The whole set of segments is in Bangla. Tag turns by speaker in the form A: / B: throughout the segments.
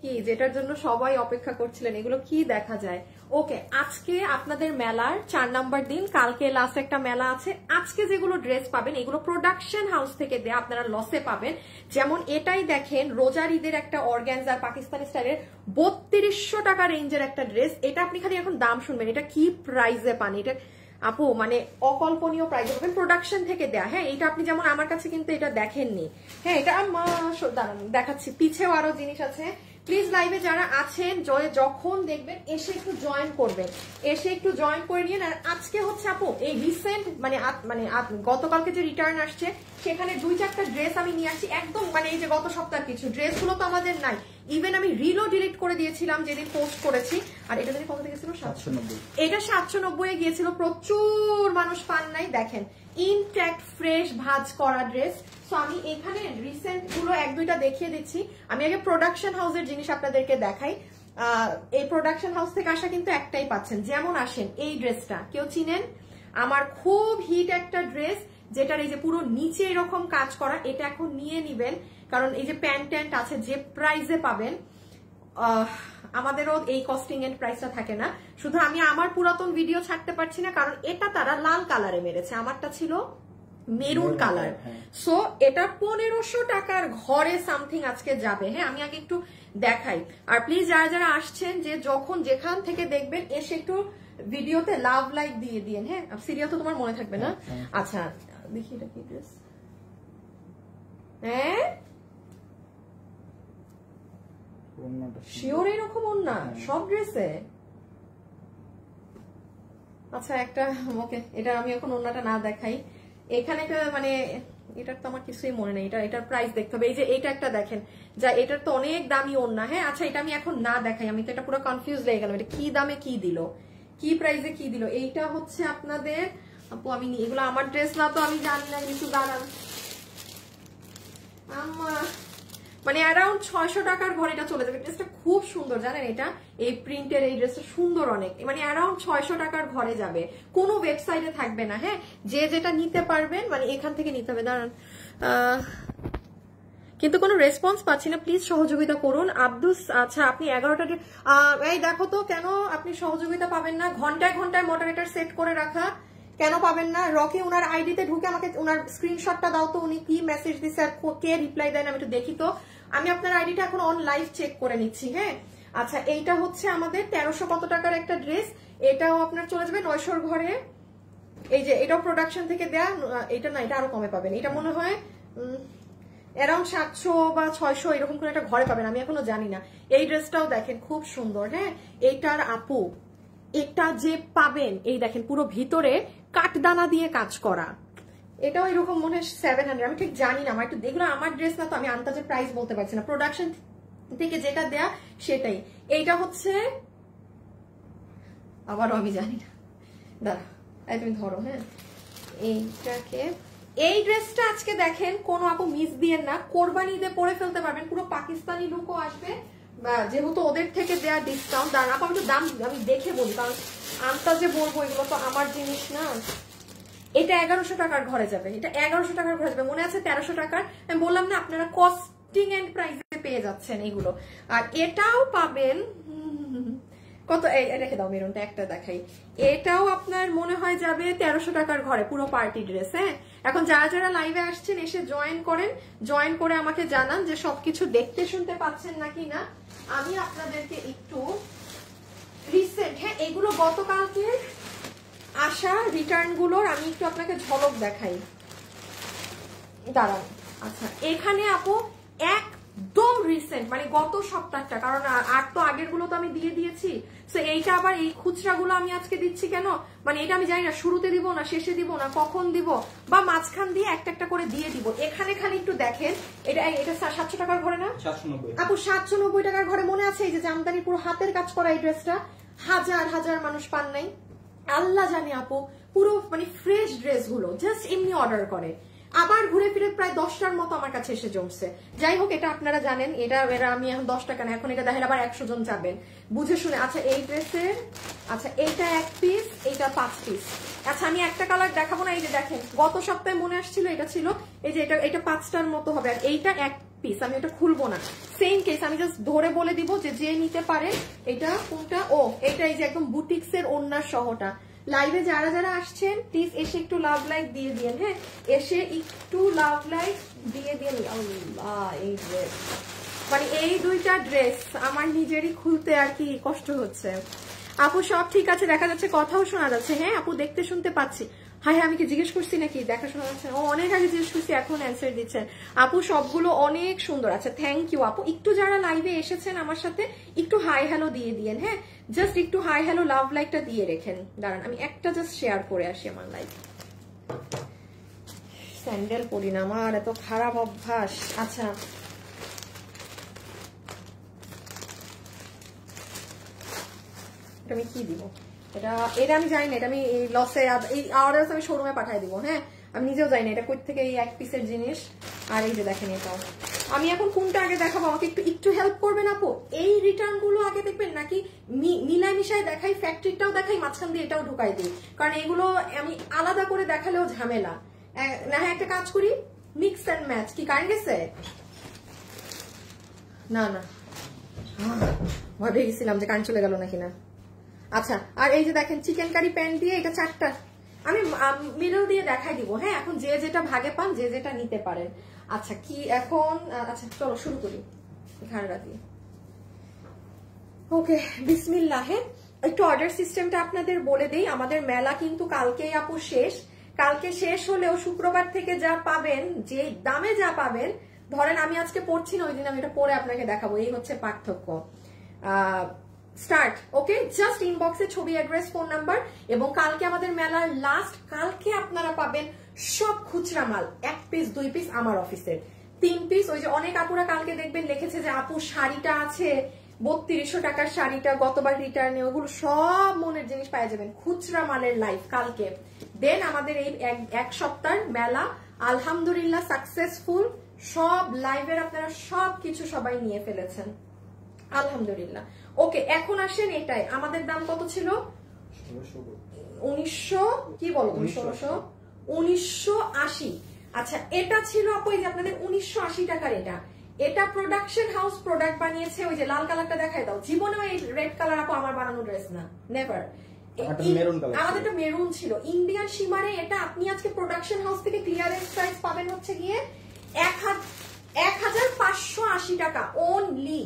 A: কি যেটার জন্য সবাই অপেক্ষা করছিলেন, এগুলো কি দেখা যায়। ওকে, আজকে আপনাদের মেলার 4 নাম্বার দিন, কালকে লাস্ট একটা মেলা আছে। আজকে যেগুলো ড্রেস পাবেন এগুলো প্রোডাকশন হাউস থেকে দেয়া, আপনারা লসে পাবেন। যেমন এটাই দেখেন, রোজার ঈদের একটা অর্গানজার পাকিস্তানি স্টাইলের 3200 টাকা রেঞ্জের একটা ড্রেস। এটা আপনি খালি এখন দাম শুনবেন, এটা কি প্রাইসে পান, এটা আপু মানে অকল্পনীয় প্রাইস পাবেন, প্রোডাকশন থেকে দেয়া। হ্যাঁ, এটা আপনি যেমন আমার কাছে কিন্তু এটা দেখেননি। হ্যাঁ, এটা দাঁড়ান দেখাচ্ছি, পিছেও আরো জিনিস আছে। প্লিজ লাইভে যারা আছেন যখন দেখবেন এসে একটু জয়েন করবেন, এসে একটু জয়েন করে নিন। আর আজকে হচ্ছে আপু এই রিসেন্ট মানে গতকালকে যে রিটার্ন আসছে সেখানে 2-4টা ড্রেস আমি নিয়ে আসছি একদম, মানে এই যে গত সপ্তাহের কিছু ড্রেসগুলো তো আমাদের নাই, ইভেন আমি রিলও ডিলিট করে দিয়েছিলাম যেদিন পোস্ট করেছি। আর এটা যদি কত গেছিল 790, এটা 790 এ গিয়েছিল, প্রচুর মানুষ পান নাই। দেখেন ইনট্যাক্ট ফ্রেশ ভাঁজ করা ড্রেস। সো আমি এখানে রিসেন্ট গুলো 1-2টা দেখিয়ে দিচ্ছি। আমি আগে প্রোডাকশন হাউসের জিনিস আপনাদেরকে দেখাই। এই প্রোডাকশন হাউস থেকে আসা কিন্তু একটাই পাচ্ছেন। যেমন আসেন এই ড্রেসটা, কেউ চিনেন? আমার খুব হিট একটা ড্রেস, যেটার এই যে পুরো নিচে এরকম কাজ করা, এটা এখন নিয়ে নিবেন, কারণ এই যে প্যান্ট ট্যান্ট আছে যে প্রাইসে পাবেন, আমাদেরও এই কস্টিং এন্ড প্রাইসটা থাকে না। শুধু আমি আমার পুরাতন ভিডিও ছাড়তে পারছি না, কারণ এটা তারা লাল কালারে মেরেছে, আমারটা ছিল মেরুন কালার। সো এটা 1500 টাকার ঘরে সামথিং আজকে যাবে। হ্যাঁ, আমি আগে একটু দেখাই। আর প্লিজ যারা যারা আসছেন, যে যখন যেখান থেকে দেখবেন এসে একটু ভিডিওতে লাভ লাইক দিয়ে দিন। হ্যাঁ, সিরিয়াল তো তোমার মনে থাকবে না। আচ্ছা দেখি এটা কি ড্রেস। হ্যাঁ শিওর এরকম ওন্না সব ড্রেসে? আচ্ছা একটা ওকে, এটা আমি এখন ওন্নাটা না দেখাই। এখানে মানে এটার তো আমার কিছুই মনে নেই, এটার প্রাইস দেখতে হবে। এই যে এটা একটা দেখেন, যা এটার তো অনেক দামি ওন্না। হ্যাঁ আচ্ছা, এটা আমি এখন না দেখাই, আমি তো এটা পুরো কনফিউজ হয়ে গেলাম, এটা কি দামে কি দিল, কি প্রাইসে কি দিল। এইটা হচ্ছে আপনাদের আপু, আমি এগুলো আমার ড্রেস না তো আমি জানি না, কিছু দাঁড়ান মানে অ্যারাউন্ড 600 টাকার ঘরে এটা চলে যাবে। ড্রেসটা খুব সুন্দর জানেন, এটা এই প্রিন্টের এই ড্রেসটা সুন্দর অনেক, মানে অ্যারাউন্ড 600 টাকার ঘরে যাবে, কোনো ওয়েবসাইটে থাকবে না। হ্যাঁ, যে যেটা নিতে পারবেন মানে এখান থেকে নিতে হবে। দাঁড়ান, কিন্তু কোনো রেসপন্স পাচ্ছি না, প্লিজ সহযোগিতা করুন। আব্দুস, আচ্ছা আপনি 11টা এই দেখো তো, কেন আপনি সহযোগিতা পাবেন না? ঘন্টায় ঘন্টায় মডারেটর সেট করে রাখা, কেন পাবেন না? রকি ওনার আইডিতে ঢুকে আমাকে ওনার স্ক্রিনশটটা দাও তো, উনি কি মেসেজ দিচ্ছে আর কে রিপ্লাই দেন আমি একটু দেখি তো। আমি আপনার আইডিটা এখন অন লাইভ চেক করে নিচ্ছি। হ্যাঁ আচ্ছা, এইটা হচ্ছে আমাদের 1300 কত টাকার একটা ড্রেস, এটাও আপনার চলে যাবে 900 ঘরে। এই যে এটাও প্রোডাকশন থেকে দেয়া, এটা না, এটা আরো কমে পাবেন, এটা মনে হয় অ্যারাউন্ড 700 বা 600 এরকম করে একটা ঘরে পাবেন, আমি এখনো জানি না। এই ড্রেসটাও দেখেন খুব সুন্দর। হ্যাঁ, এইটার আপু এটা যে পাবেন, এই দেখেন পুরো ভিতরে কাঠদানা দিয়ে কাজ করা, এটাও এরকম মনে হয় 700, আমি ঠিক জানি না, আমার একটু দেখলো, আমার ড্রেস না তো আমি আন্দাজে প্রাইস বলতে পারছি না, প্রোডাকশন থেকে যেটা দেয়া সেটাই। এইটা হচ্ছে আবারও আমি জানি না, দাঁড়া তুমি ধরো। হ্যাঁ, এইটাকে, এই ড্রেসটা আজকে দেখেন কোনো আপু মিস দিয়ে না, কোরবানি ঈদে পরে ফেলতে পারবেন, পুরো পাকিস্তানি লুকও আসবে, যেহেতু ওদের থেকে দেয়া ডিসকাউন্ট। দাঁড়ান আপু একটু দাম আমি দেখে বলি, কারণ আন্দাজে বলবো, এগুলো তো আমার জিনিস না। এটা 1100 টাকার ঘরে যাবে, এটা 1100 টাকার ঘরে যাবে, মনে আছে 1300 টাকার, আমি বললাম না আপনারা কস্টিং এন্ড প্রাইসে পেয়ে যাচ্ছেন এগুলো। আর এটাও পাবেন কত, রেখে দাও মেরুনটা একটা দেখাই, এটাও আপনার মনে হয় যাবে 1300 টাকার ঘরে, পুরো পার্টি ড্রেস। হ্যাঁ, এখন যারা যারা লাইভে আসছেন এসে জয়েন করেন, জয়েন করে আমাকে জানান যে সবকিছু দেখতে শুনতে পাচ্ছেন নাকি না। আমি আপনাদেরকে একটু রিসেন্ট, হ্যাঁ এগুলো গতকালকে আসা রিটার্ন গুলোর আমি একটু আপনাকে ঝলক দেখাই, দাঁড়ান। আচ্ছা, এখানে আপু একদম রিসেন্ট, মানে গত সপ্তাহটা, কারণ আর তো আগের গুলো তো আমি দিয়ে দিয়েছি, তো এইটা আবার এই খুচরা গুলো আমি আজকে দিচ্ছি কেন, মানে এটা আমি জানি না শুরুতে দিব না শেষে দিব না কখন দিব, বা মাঝখান দিয়ে একটা একটা করে দিয়ে দিব। এখানে খালি একটু দেখেন, এটা 700 টাকার ঘরে না আপু, 790 টাকার ঘরে মনে আছে? এই যে জামদানি পুরো হাতের কাজ করা এই ড্রেসটা, হাজার হাজার মানুষ পান নাই, আল্লাহ জানে আপু, পুরো মানে ফ্রেশ ড্রেস গুলো জাস্ট এমনি অর্ডার করে। আবার ঘুরে ফিরে প্রায় 10টার মতো আমার কাছে এসে জমছে। যাই হোক, এটা আপনারা জানেন, এটা আমি এখন 10 টাকা না, এখন এটা দেখেন আবার 100 জন যাবেন বুঝে শুনে। আচ্ছা এই ড্রেসের, আচ্ছা এইটা 1 পিস, এইটা 5 পিস। আচ্ছা আমি একটা কালার দেখাবো না, এই যে দেখেন গত সপ্তাহে মনে আসছিল এটা ছিল, এই যে এটা 5টার মতো হবে, আর এইটা 1 পিস। আমি এটা খুলবো না, সেম কেস, আমি জাস্ট ধরে বলে দিব যে নিতে পারে এটা কোনটা। ও এটা এই যে একদম বুটিক্স এর ওড়নার সহটা। লাইভে যারা যারা আসছেন প্লিজ এসে একটু লাভ লাইক দিয়ে দিন, হ্যাঁ এসে একটু লাভ লাইক দিয়ে দিন। এই ড্রেস মানে এই দুইটা ড্রেস আমার নিজেরই খুলতে আর কি কষ্ট হচ্ছে। আপু সব ঠিক আছে, দেখা যাচ্ছে, কথাও শোনা যাচ্ছে। হ্যাঁ আপু দেখতে শুনতে পাচ্ছি। হ্যাঁ আমি কি জিজ্ঞেস করছি নাকি দেখা শোনা যাচ্ছে? ও অনেক আগে জিজ্ঞেস করছি, এখন অ্যান্সার দিচ্ছেন। আপু সবগুলো অনেক সুন্দর। আচ্ছা থ্যাংক ইউ আপু। একটু যারা লাইভে এসেছেন আমার সাথে একটু হাই হ্যালো দিয়ে দিয়েন, হ্যাঁ জাস্ট একটু হাই হ্যালো লাভ লাইকটা দিয়ে রেখেন। দাঁড়ান আমি একটা জাস্ট শেয়ার করে আসি আমার লাইভ। স্যান্ডেল পরি না, আমার এত খারাপ অভ্যাস। আচ্ছা আমি কি দিব, এটা আমি জানি না, এটা আমি লসে এই অর্ডার আমি শোরুমে পাঠিয়ে দিব। হ্যাঁ আমি নিজেও জানি না এটা কই থেকে, এই 1 পিসের জিনিস। আর এই যে দেখেন এটাও। আমি এখন কোনটা আগে দেখাবো, আমাকে একটু হেল্প করবেন আপু? এই রিটার্ন গুলো আগে দেখবেন নাকি মিলায় মিশায় দেখাই, ফ্যাক্টরিটাও দেখাই, মাঝখান দিয়ে এটাও ঢুকাই দিই? কারণ এগুলো আমি আলাদা করে দেখালেও ঝামেলা না। হ্যাঁ একটা কাজ করি, মিক্স অ্যান্ড ম্যাচ। কি কারেন্ট গেছে? না না ভয় পেয়ে গেছিলাম যে কারেন্ট চলে গেল নাকি না। আচ্ছা আর এই যে দেখেন চিকেন কারি প্যান্ট দিয়ে, এটা 4টা, আমি মিডল দিয়ে দেখাই দিব। হ্যাঁ এখন যে যেটা ভাগে পান, যে যেটা নিতে পারেন। আচ্ছা কি এখন, আচ্ছা চলো শুরু করি ঘাড়া দিয়ে। ওকে বিসমিল্লাহ। একটু অর্ডার সিস্টেমটা আপনাদের বলে দেই। আমাদের মেলা কিন্তু কালকেই আপু শেষ। কালকে শেষ হলেও শুক্রবার থেকে যা পাবেন, যে দামে যা পাবেন, ধরেন আমি আজকে পড়ছি না, ওই দিন আমি এটা পরে আপনাকে দেখাবো, এই হচ্ছে পার্থক্য। স্টার্ট ওকে, জাস্ট ইনবক্সে ছবি, অ্যাড্রেস, ফোন নাম্বার। এবং কালকে আমাদের মেলার লাস্ট, কালকে আপনারা পাবেন সব খুচরা মাল 1 পিস 2 পিস আমার অফিসের, 3 পিস। ওই যে অনেক আপুরা কালকে দেখবেন লিখেছে যে আপু শাড়িটা আছে 3200 টাকার শাড়িটা গতবার রিটার্নে, ওগুলো সব মনের জিনিস পাওয়া যাবেন খুচরা মালের লাইভ কালকে। দেন আমাদের এই 1 সপ্তাহের মেলা আলহামদুলিল্লাহ সাকসেসফুল। সব লাইভের আপনারা সবকিছু সবাই নিয়ে ফেলেছেন আলহামদুলিল্লাহ। ওকে এখন আসেন, এটাই আমাদের দাম কত ছিল? 1900 কি বলো 1980। আচ্ছা এটা ছিল আপু এই যে আপনাদের 1980 টাকার। এটা প্রোডাকশন হাউস প্রোডাক্ট বানিয়েছে। ওই যে লাল কালারটা দেখায় দাও, জীবনেও এই রেড কালার আপু আমার বানানো ড্রেস না, নেভার। আমাদেরটা মেরুন ছিল। ইন্ডিয়ান সীমারে এটা আপনি আজকে প্রোডাকশন হাউস থেকে ক্লিয়ারেন্স প্রাইস পাবেন হচ্ছে গিয়ে 1580 টাকা অনলি।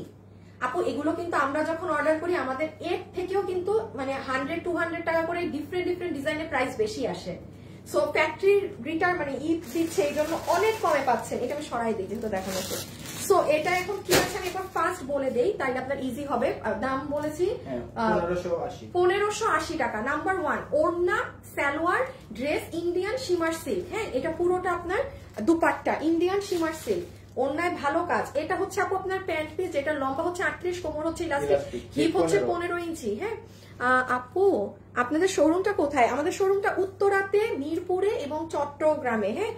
A: আপু এগুলো কিন্তু আমরা যখন অর্ডার করি আমাদের এর থেকেও কিন্তু মানে 100-200 টাকা করে ডিফারেন্ট ডিজাইনের প্রাইস বেশি আসে। সো ফ্যাক্টরি রিটার্ন মানে ঈদ দিচ্ছে, এই জন্য অনেক কমে পাচ্ছেন। এটা আমি সরাই দিই যেহেতু দেখানো হচ্ছে। সো এটা এখন কি আছে আমি একবার ফার্স্ট বলে দেই, তাইলে আপনার ইজি হবে। দাম বলেছি 1580 টাকা। নাম্বার 1 ওড়না salwar dress Indian shimmer silk. হ্যাঁ এটা পুরোটা আপনার দুপাট্টা ইন্ডিয়ান শিমার সিল্ক, অন্যায় ভালো কাজ। এটা হচ্ছে আপু আপনার প্যান্ট পিস, যেটা লম্বা হচ্ছে 38, কোমর হচ্ছে ইলাস্টিক, হিপ হচ্ছে 15 ইঞ্চি। হ্যাঁ আপু আপনাদের শোরুমটা কোথায়? আমাদের শোরুমটা উত্তরাতে, মিরপুরে এবং চট্টগ্রামে। হ্যাঁ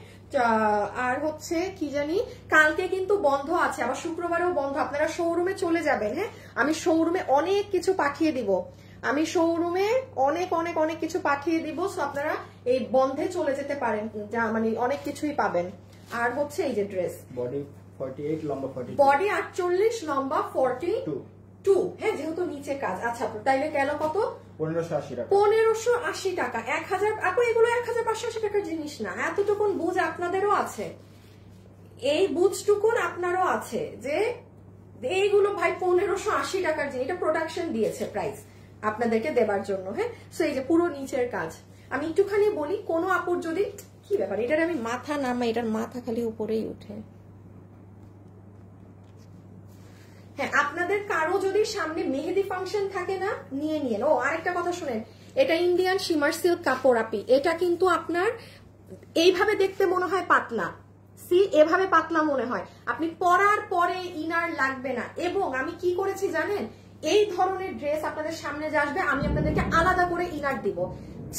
A: আর হচ্ছে কি জানি কালকে কিন্তু বন্ধ আছে, আবার শুক্রবারেও বন্ধ। আপনারা শোরুমে চলে যাবেন। হ্যাঁ আমি শোরুমে অনেক কিছু পাঠিয়ে দিব, আমি শোরুমে অনেক কিছু পাঠিয়ে দিব। সো আপনারা এই বন্ধে চলে যেতে পারেন, যা মানে অনেক কিছুই পাবেন। আর হচ্ছে এই যে ড্রেস
B: বডি 48 লম্বা 42,
A: বডি 48 লম্বা 42। হ্যাঁ যেহেতু নিচে কাজ। আচ্ছা তাইলে গেল কত?
B: 1580 টাকা।
A: 1580 টাকা। 1000 আপু এগুলো 1580 টাকার জিনিস না, এতটুকুন বুঝ আপনাদেরও আছে, এই বুঝটুকুন আপনারও আছে যে এইগুলো ভাই 1580 টাকার জিনিস। এটা প্রোডাকশন দিয়েছে প্রাইস আপনাদেরকে দেবার জন্য। হ্যাঁ সো এই যে পুরো নিচের কাজ। আমি একটুখানি বলি, কোনো আপুর যদি কি ব্যাপার, এটার আমি মাথা নামাই, এটার মাথা খালি উপরেই উঠে। হ্যাঁ আপনাদের কারো যদি সামনে মেহেদি ফাংশন থাকে না, নিয়ে নিয়েন। ও আরেকটা কথা শুনেন, এটা ইন্ডিয়ান শিমার সিল্ক কাপড় আপি, এটা কিন্তু আপনার এইভাবে দেখতে মনে হয় পাতলা, সি এভাবে পাতলা মনে হয়, আপনি পরার পরে ইনার লাগবে না। এবং আমি কি করেছি জানেন, এই ধরনের ড্রেস আপনাদের সামনে যে আসবে আমি আপনাদেরকে আলাদা করে ইনার দিব।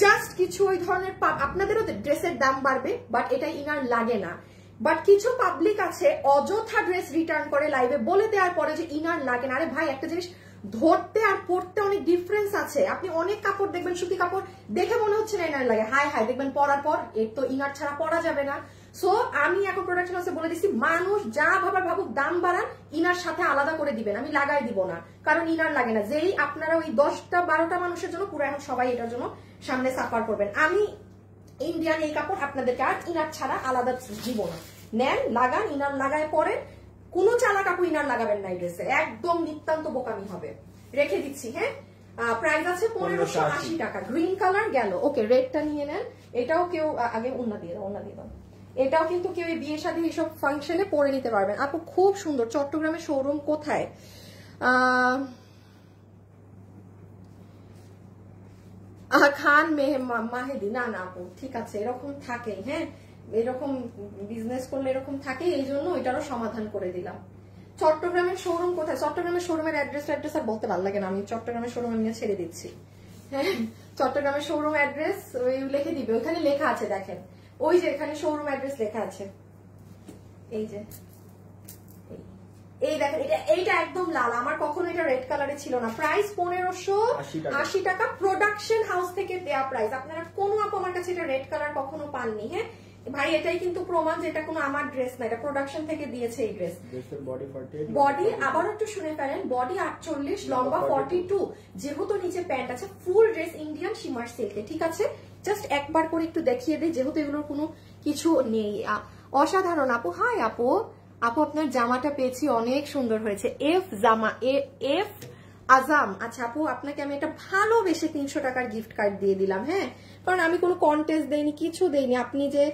A: জাস্ট কিছু ওই ধরনের আপনাদেরও ড্রেসের দাম বাড়বে, বাট এটা ইনার লাগে না। বাট কিছু পাবলিক আছে অযথা ড্রেস রিটার্ন করে লাইভে বলে দেওয়ার পরে যে ইনার লাগে না। আরে ভাই, একটা জিনিস ধরতে আর পড়তে অনেক ডিফারেন্স আছে। আপনি অনেক কাপড় দেখবেন, সুতি কাপড় দেখে মনে হচ্ছে না ইনার লাগে, হাই হাই দেখবেন পরার পর এর তো ইনার ছাড়া পরা যাবে না। সো আমি এখন প্রোডাকশন হাউসে বলে দিচ্ছি, মানুষ যা ভাবার ভাবুক, দাম বাড়ান, ইনার সাথে আলাদা করে দিবেন, আমি লাগাই দিব না, কারণ ইনার লাগে না। যেই আপনারা ওই 10-12টা মানুষের জন্য পুরো এখন সবাই এটার জন্য সামনে সাফার করবেন। আমি ইন্ডিয়ান এই কাপড় আপনাদেরকে আর ইনার ছাড়া আলাদা দিব না। নেন, লাগান, ইনার লাগায় পরে কোনো চালা কাপড় ইনার লাগাবেন না এই ড্রেসে, একদম নিতান্ত বোকামি হবে। রেখে দিচ্ছি, হ্যাঁ। প্রাইস আছে 1580 টাকা। গ্রিন কালার গেল, ওকে। রেডটা নিয়ে নেন, এটাও কেউ আগে ওন্না দিয়ে দাও, ওন্না দিয়ে দাও। এটাও কিন্তু কেউ এই বিয়ে শাদী এইসব ফাংশনে পরে নিতে পারবেন। আপু খুব সুন্দর। চট্টগ্রামের শোরুম কোথায়? খান মাহেদি। না না আপু, ঠিক আছে, এরকম থাকে, হ্যাঁ, এরকম বিজনেস করলে এরকম থাকে, এই জন্য ওইটারও সমাধান করে দিলাম। চট্টগ্রামের শোরুম কোথায়? চট্টগ্রামের শোরুমের অ্যাড্রেস আর বলতে ভালো লাগে না, আমি চট্টগ্রামের শোরুম নিয়ে ছেড়ে দিচ্ছি। হ্যাঁ, চট্টগ্রামের শোরুম অ্যাড্রেস ওই লিখে দিবে, ওখানে লেখা আছে, দেখেন ওই যে এখানে শোরুম অ্যাড্রেস লেখা আছে, এই যে এই দেখেন, এইটা একদম লাল, আমার কখনো এটা রেড কালারে ছিল না। প্রাইস 1580 টাকা, প্রোডাকশন হাউস থেকে দেয়া প্রাইস। আপনারা কোনো আপু আমার কাছে এটা রেড কালার কখনো পাননি। হ্যাঁ ভাই, এটাই কিন্তু প্রমাণ যে এটা কোনো আমার ড্রেস না, এটা প্রোডাকশন থেকে দিয়েছে এই ড্রেস। বডি আবার একটু শুনে ফেলেন, বডি 48, লম্বা 42, যেহেতু নিচে প্যান্ট আছে, ফুল ড্রেস ইন্ডিয়ান শিমার সিল্কে। ঠিক আছে, জাস্ট একবার করে একটু দেখিয়ে দিই, যেহেতু এগুলোর কোনো কিছু নেই। অসাধারণ আপু। হাই আপু, আপু আপনার জামাটা পেয়েছি, অনেক সুন্দর হয়েছে। এফ আজাম। আচ্ছা আপু, আপনাকে আমি একটা ভালোবেসে 300 টাকার গিফট কার্ড দিয়ে দিলাম। হ্যাঁ, কারণ আমি কোনো কন্টেস্ট দেইনি, কিছু দেইনি। আপনি যে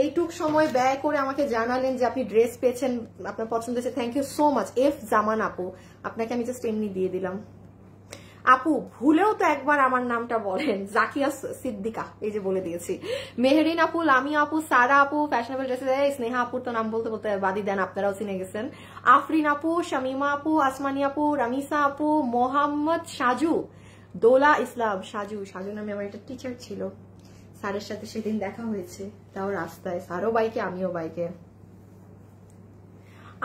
A: এইটুক সময় ব্যয় করে আমাকে জানালেন যে আপনি ড্রেস পেয়েছেন, আপনার পছন্দ হয়েছে, thank you so much. F Zaman আপু, আপনাকে আমি জাস্ট এমনি দিয়ে দিলাম। আপু ভুলেও তো একবার আমার নামটা বলেন, জাকিয়া সিদ্দিকা, এই যে বলে দিয়েছি। মেহরিন আপু, লামিয়া আপু, সারা আপু, ফ্যাশনেবল ড্রেসেস, স্নেহা আপুর তো নাম বলতে বলতে বাদি দেন, আপনারাও চিনে গেছেন। আফরিন আপু, শামিমা আপু, আসমানি আপু, রামিসা আপু, মোহাম্মদ সাজু, দোলা ইসলাম। সাজু নামে আমার একটা টিচার ছিল, স্যারের সাথে সেদিন দেখা হয়েছে, তাও রাস্তায়, স্যারও বাইকে আমিও বাইকে।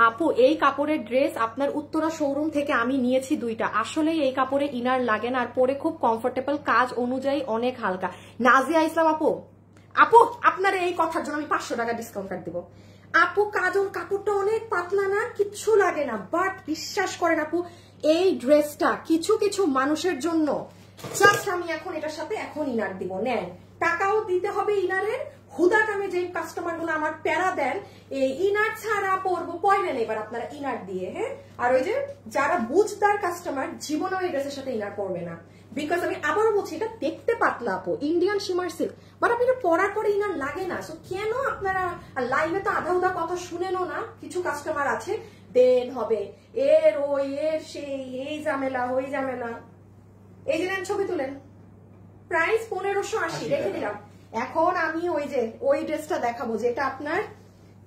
A: আপু এই কাপড়ের ড্রেস আপনার উত্তরা শোরুম থেকে আমি নিয়েছি 2টা, আসলে এই কাপড়ে ইনার লাগে না, আর পরে খুব কমফোর্টেবল, কাজ অনুযায়ী অনেক হালকা। নাজিয়া ইসলাম আপু, আপনার এই কথার জন্য আমি 500 টাকা ডিসকাউন্ট কার্ড দিব। আপু কাপড়টা অনেক পাতলা না, কিচ্ছু লাগে না, বাট বিশ্বাস করেন আপু, এই ড্রেসটা কিছু কিছু মানুষের জন্য জাস্ট আমি এখন এটার সাথে এখন ইনার দিব। নেন, টাকাও দিতে হবে ইনারের। হুদাক আমি যে কাস্টমার গুলো আমার প্যারা দেন, এই ইনার ছাড়া পরবো, পয়লেন এবার আপনারা ইনার দিয়ে। হ্যাঁ, আর ওই যে যারা বুঝদার কাস্টমার, জীবনেও এই ড্রেসের সাথে ইনার পরবে না, বিকজ আমি আবারও বলছি, এটা দেখতে পাতলা আপু, ইন্ডিয়ান শিমার সিল্ক, বাট আপনি এটা পরার পরে ইনার লাগে না। সো কেন আপনারা লাইভে তো আধা উদা কথা শুনেনও না, কিছু কাস্টমার আছে দেন হবে এর ওই এর সেই, এই ঝামেলা ওই ঝামেলা। এই যে নেন, ছবি তুলেন। প্রাইস 1580, রেখে দিলাম। এখন আমি ওই ড্রেসটা দেখাবো, যেটা আপনার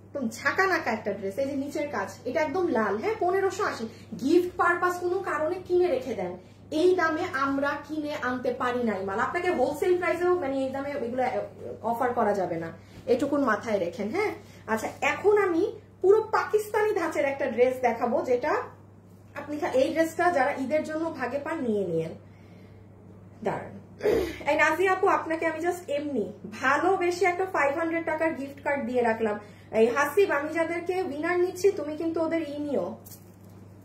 A: একদম ঝাঁকা নাকা একটা ড্রেস, এই যে নিচের কাজ, এটা একদম লাল। হ্যাঁ, 1580, গিফট পারপাস কোনো কারণে কিনে রেখে দেন। এই দামে আমরা কিনে আনতে পারি নাই মাল, আপনাকে হোলসেল প্রাইসেও মানে এই দামে এগুলো অফার করা যাবে না, এটুকুন মাথায় রেখেন। হ্যাঁ, আচ্ছা এখন আমি পুরো পাকিস্তানি ধাঁচের একটা ড্রেস দেখাবো, যেটা আপনি এই ড্রেসটা যারা ঈদের জন্য ভাগে পান নিয়ে নিয়েন। দাঁড়ান, এই নাজিয়া আপু, আপনাকে আমি জাস্ট এমনি ভালোবেসে একটা 500 টাকার গিফট কার্ড দিয়ে রাখলাম। এই হাসিব, আমি যাদেরকে উইনার নিচ্ছি, তুমি কিন্তু ওদের নিও,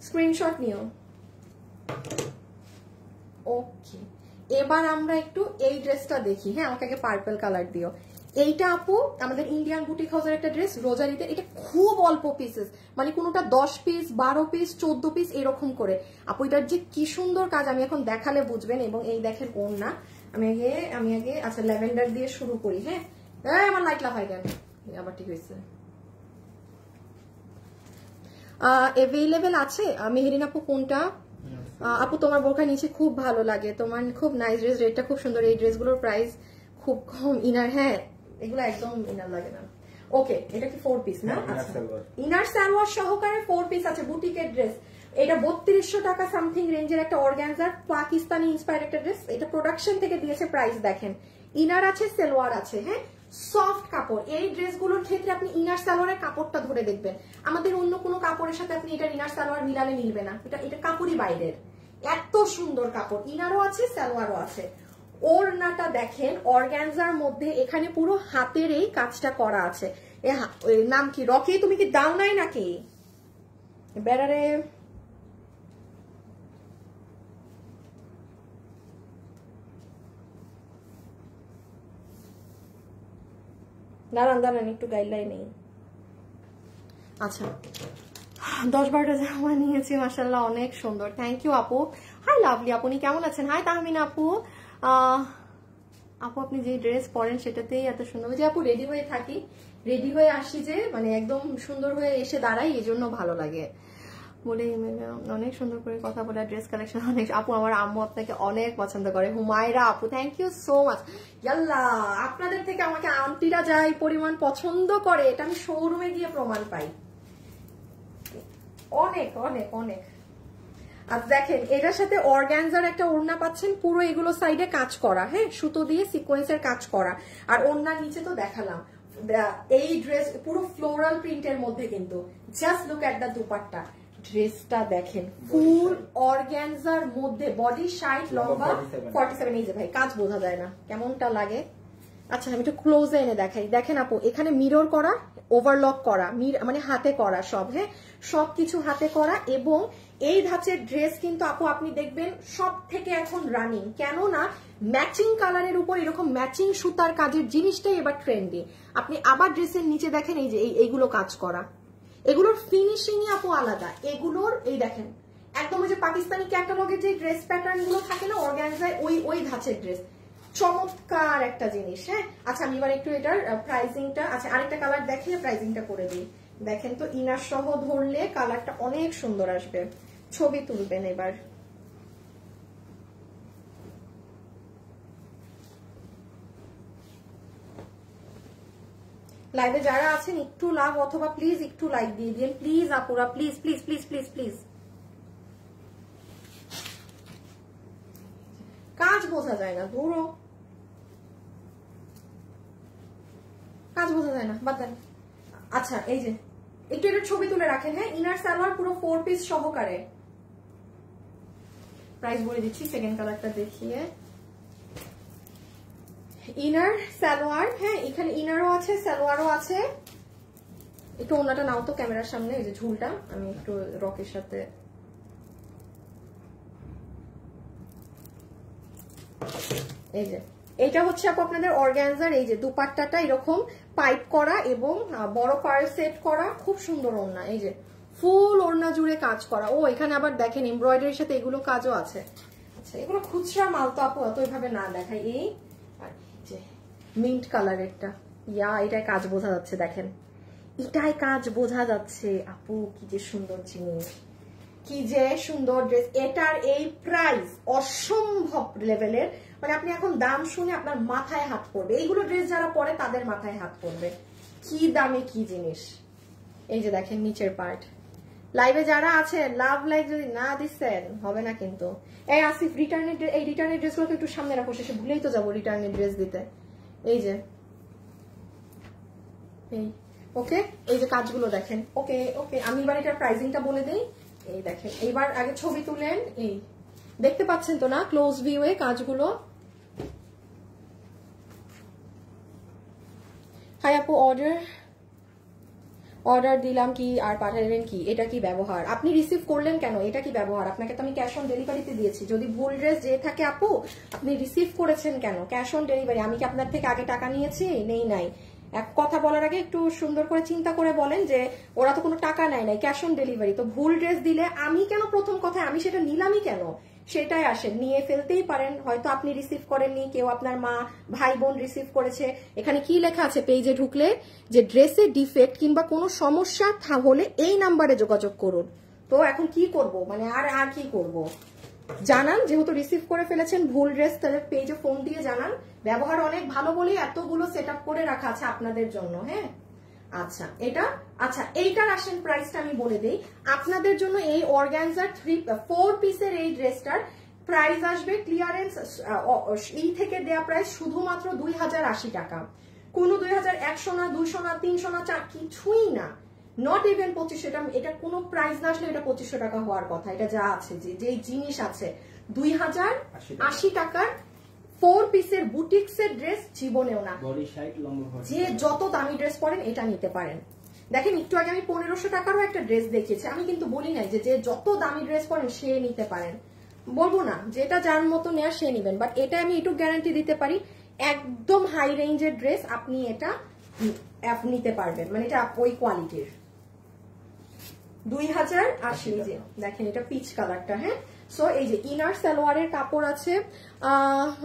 A: স্ক্রিনশট নিও। ওকে, এবার আমরা একটু এই ড্রেসটা দেখি। হ্যাঁ, আমাকে আগে পার্পল কালার দিও। এইটা আপু আমাদের ইন্ডিয়ান বুটিক হাউসের একটা ড্রেস, রোজারিতে। এটা খুব অল্প পিসেস, মানে কোনোটা 10 পিস, 12 পিস, 14 পিস এরকম করে। আপু এটার যে কি সুন্দর কাজ, আমি এখন দেখালে বুঝবেন। এবং এই দেখেন ওড়না, আমি আগে আচ্ছা ল্যাভেন্ডার দিয়ে শুরু করি। হ্যাঁ, আমার লাইট লাফাই কেন, আবার ঠিক হয়েছে। অ্যাভেলেবেল আছে মেহেরিন আপু, কোনটা? আপু তোমার বোরখা নিচে খুব ভালো লাগে, তোমার খুব নাইস ড্রেস, রেটটা খুব সুন্দর। এই ড্রেসগুলোর প্রাইস খুব কম। ইনার, হ্যাঁ এগুলো একদম ইনার লাগে না। ওকে, এটা কি 4 পিস না? আচ্ছা, ইনার সালোয়ার সহকারে 4 পিস আছে, বুটিকের ড্রেস। এটা 3200 টাকা সামথিং রেঞ্জের একটা অর্গানজার পাকিস্তানি ইন্সপায়ার্ড একটা ড্রেস। এটা প্রোডাকশন থেকে দিয়েছে, প্রাইস দেখেন ইনার আছে, সালোয়ার আছে। হ্যাঁ, সফট কাপড়। এই ড্রেসগুলোর ক্ষেত্রে আপনি ইনার সালোয়ারের কাপড়টা ধরে দেখবেন, আমাদের অন্য কোনো কাপড়ের সাথে আপনি এটা ইনার সালোয়ার মিলালে মিলবে না, এটা কাপড়ই বাইরের, এত সুন্দর কাপড়। ইনারও আছে, সালোয়ারও আছে। ওড়নাটা দেখেন অর্গানজার মধ্যে, এখানে পুরো হাতের এই কাজটা করা আছে। নাম কি রকি? তুমি কি দাও নাই নাকি বেড়ারে? দাঁড়ান একটু গাইডলাইন নেই। আচ্ছা, 10-12টা জামা নিয়েছি, মাশাআল্লাহ অনেক সুন্দর। থ্যাংক ইউ আপু। হাই লাভলি আপনি কেমন আছেন? হাই তাহমিনা আপু। আপু আপনি যে ড্রেস পরেন সেটাতেই এত সুন্দর। যে আপু রেডি হয়ে থাকি, রেডি হয়ে আসি যে মানে একদম সুন্দর হয়ে এসে দাঁড়াই, এই জন্য ভালো লাগে বলে। অনেক সুন্দর করে কথা বলে, ড্রেস কালেকশন অনেক। আপু আমার আম্মু আপনাকে অনেক পছন্দ করে। হুমায়রা আপু থ্যাংক ইউ সো মাচ। ইয়াল্লা, আপনাদের থেকে আমাকে আন্টিরা যাই পরিমাণ পছন্দ করে এটা আমি শোরুমে গিয়ে প্রমাণ পাই। অনেক অনেক অনেক। আর দেখেন এটার সাথে অর্গানজার একটা ওড়না পাচ্ছেন, পুরো এগুলো সাইডে কাজ করা। হ্যাঁ, সুতো দিয়ে সিকোয়েন্সের কাজ করা। আর ওড়নার নিচে তো দেখালাম। এই ড্রেস পুরো ফ্লোরাল প্রিন্টের মধ্যে, কিন্তু জাস্ট লুক এট দা দুপাট্টা। ড্রেসটা দেখেন ফুল অর্গানজার মধ্যে, বডি 60, লম্বা 47। এই যে ভাই কাজ বোঝা যায় না কেমনটা লাগে। আচ্ছা আমি একটু ক্লোজে এনে দেখাই। দেখেন আপু এখানে মিরর করা, ওভারলক করা, মানে হাতে করা সব। হ্যাঁ, সবকিছু হাতে করা। এবং এই ধাঁচের ড্রেস কিন্তু আপু আপনি দেখবেন সব থেকে এখন রানিং, কেননা ম্যাচিং কালারের উপর এরকম ম্যাচিং সুতার কাজের জিনিসটাই এবার ট্রেন্ডি। আপনি আবার ড্রেসের নিচে দেখেন এই যে এইগুলো কাজ করা, এগুলোর ফিনিশিংই আপু আলাদা। এগুলোর এই দেখেন একদম ওই যে পাকিস্তানি ক্যাটালগের যে ড্রেস প্যাটার্ন গুলো থাকে না অর্গানজায়, ওই ধাঁচের ড্রেস, চমৎকার একটা জিনিস। হ্যাঁ, আচ্ছা আমি এবার একটু এটার প্রাইসিংটা, আচ্ছা আরেকটা কালার দেখিয়ে প্রাইসিংটা করে দিই। দেখেন তো ইনার সহ ধরলে কালারটা অনেক সুন্দর আসবে। ছবি তুলবেন এবার। লাইভে যারা আছেন একটু লাভ অথবা প্লিজ একটু লাইক দিয়ে দিন প্লিজ আপুরা, please please please please please. কাজ বোঝা যায় না, ধরো কাজ বোঝা যায় না, বাদ দেন। আচ্ছা এই যে একটু এটা ছবি তুলে রাখেন। হ্যাঁ, ইনার সালোয়ার পুরো 4 পিস সহকারে। প্রাইস বলে দিচ্ছি সেকেন্ড কালারটা দেখিয়ে। ইনার সালোয়ার, হ্যাঁ এখানে ইনারও আছে, সালোয়ারও আছে। একটু ওনাটা নাও তো ক্যামেরার সামনে, এই যে ঝুলটা আমি একটু রকের সাথে। এই যে এটা হচ্ছে আপু আপনাদের অর্গানজার। এই যে দুপাট্টাটা এরকম পাইপ করা এবং বড় পার সেট করা, খুব সুন্দর ওড়না। এই যে ফুল ওড়না জুড়ে কাজ করা। ও এখানে আবার দেখেন এমব্রয়ডারির সাথে এগুলো কাজও আছে। আচ্ছা এগুলো খুচরা মাল তো আপু অত এইভাবে না দেখাই। এই আর যে মিন্ট কালারেরটা, ইয়া এটাই কাজ বোঝা যাচ্ছে। দেখেন এটাই কাজ বোঝা যাচ্ছে আপু, কি যে সুন্দর জিনিস, কি যে সুন্দর ড্রেস। এটার এই প্রাইস অসম্ভব লেভেলের, মানে আপনি এখন দাম শুনে আপনার মাথায় হাত পড়বে। এইগুলো ড্রেস যারা পরে তাদের মাথায় হাত পড়বে, কি দামে কি জিনিস। এই যে দেখেন নিচের পার্ট। লাইভে যারা আছে লাভ লাইক যদি না দিচ্ছেন হবে না কিন্তু। এই আসিফ এই রিটার্নের ড্রেসগুলোকে একটু সামনে রাখো, শেষে ভুলেই তো যাবো রিটার্নের ড্রেস দিতে। এই যে এই ওকে, এই যে কাজগুলো দেখেন। ওকে ওকে, আমি এবার এটার প্রাইসিংটা বলে দিই। এই দেখেন এইবার আগে ছবি তুলেন, এই দেখতে পাচ্ছেন তো না ক্লোজ ভিউ এ কাজগুলো। হাই আপু, অর্ডার দিলাম কি আর পাঠালেন কি, এটা কি ব্যবহার? আপনি রিসিভ করলেন কেন, এটা কি ব্যবহার? আপনাকে তো আমি ক্যাশ অন ডেলিভারিতে দিয়েছি। যদি ভুল ড্রেস যে থাকে আপু আপনি রিসিভ করেছেন কেন ক্যাশ অন ডেলিভারি? আমি কি আপনার থেকে আগে টাকা নিয়েছি? নেই নাই। এক কথা বলার আগে একটু সুন্দর করে চিন্তা করে বলেন যে ওরা তো কোনো টাকা নেয় নাই, ক্যাশ অন ডেলিভারি। তো ভুল ড্রেস দিলে আমি কেন, প্রথম কথা আমি সেটা নিলামই কেন, সেটাই আসেন। নিয়ে ফেলতেই পারেন, হয়তো আপনি রিসিভ করেননি, কেউ আপনার মা ভাই বোন রিসিভ করেছে। এখানে কি লেখা আছে পেজে ঢুকলে, যে ড্রেসে ডিফেক্ট কিংবা কোনো সমস্যা হলে এই নাম্বারে যোগাযোগ করুন। তো এখন কি করব, মানে আর কি করব, জানান। যেহেতু রিসিভ করে ফেলেছেন ভুল ড্রেস, তাহলে পেজে ফোন দিয়ে জানান। ব্যবহার অনেক ভালো বলেই এতগুলো সেট আপ করে রাখা আছে আপনাদের জন্য। হ্যাঁ আচ্ছা এটা, আচ্ছা এইটার আসেন প্রাইসটা আমি বলে দিই আপনাদের জন্য। এই অর্গানজার 4 পিসের এই ড্রেসটার প্রাইস আসবে ক্লিয়ারেন্স এই থেকে দেয়া প্রাইস শুধুমাত্র 2080 টাকা। কোনো 2100 না, 200 না, 300 না, কিছুই না, নট ইভেন 2500। এটা কোনো প্রাইস না আসলে এটা 2500 টাকা হওয়ার কথা। এটা যা আছে, যে জিনিস আছে 2080 টাকার 4 পিসের বুটিক্সের ড্রেস জীবনেও না।
B: বডি সাইজ লম্বা,
A: যে যত দামি ড্রেস পরেন এটা নিতে পারেন। দেখেন একটু আগে আমি 1500 টাকারও একটা ড্রেস দেখিয়েছি, আমি কিন্তু বলি নাই যে যত দামি ড্রেস পরেন সে নিতে পারেন, বলবো না যেটা যার মতো নেয়া সে নিবেন, বাট এটা আমি একটু গ্যারান্টি দিতে পারি একদম হাই রেঞ্জের ড্রেস আপনি এটা নিতে পারবেন, মানে এটা ওই কোয়ালিটির। 2080। যে দেখেন এটা পিচ কালারটা, হ্যাঁ। সো এই যে ইনার সালোয়ারের কাপড় আছে।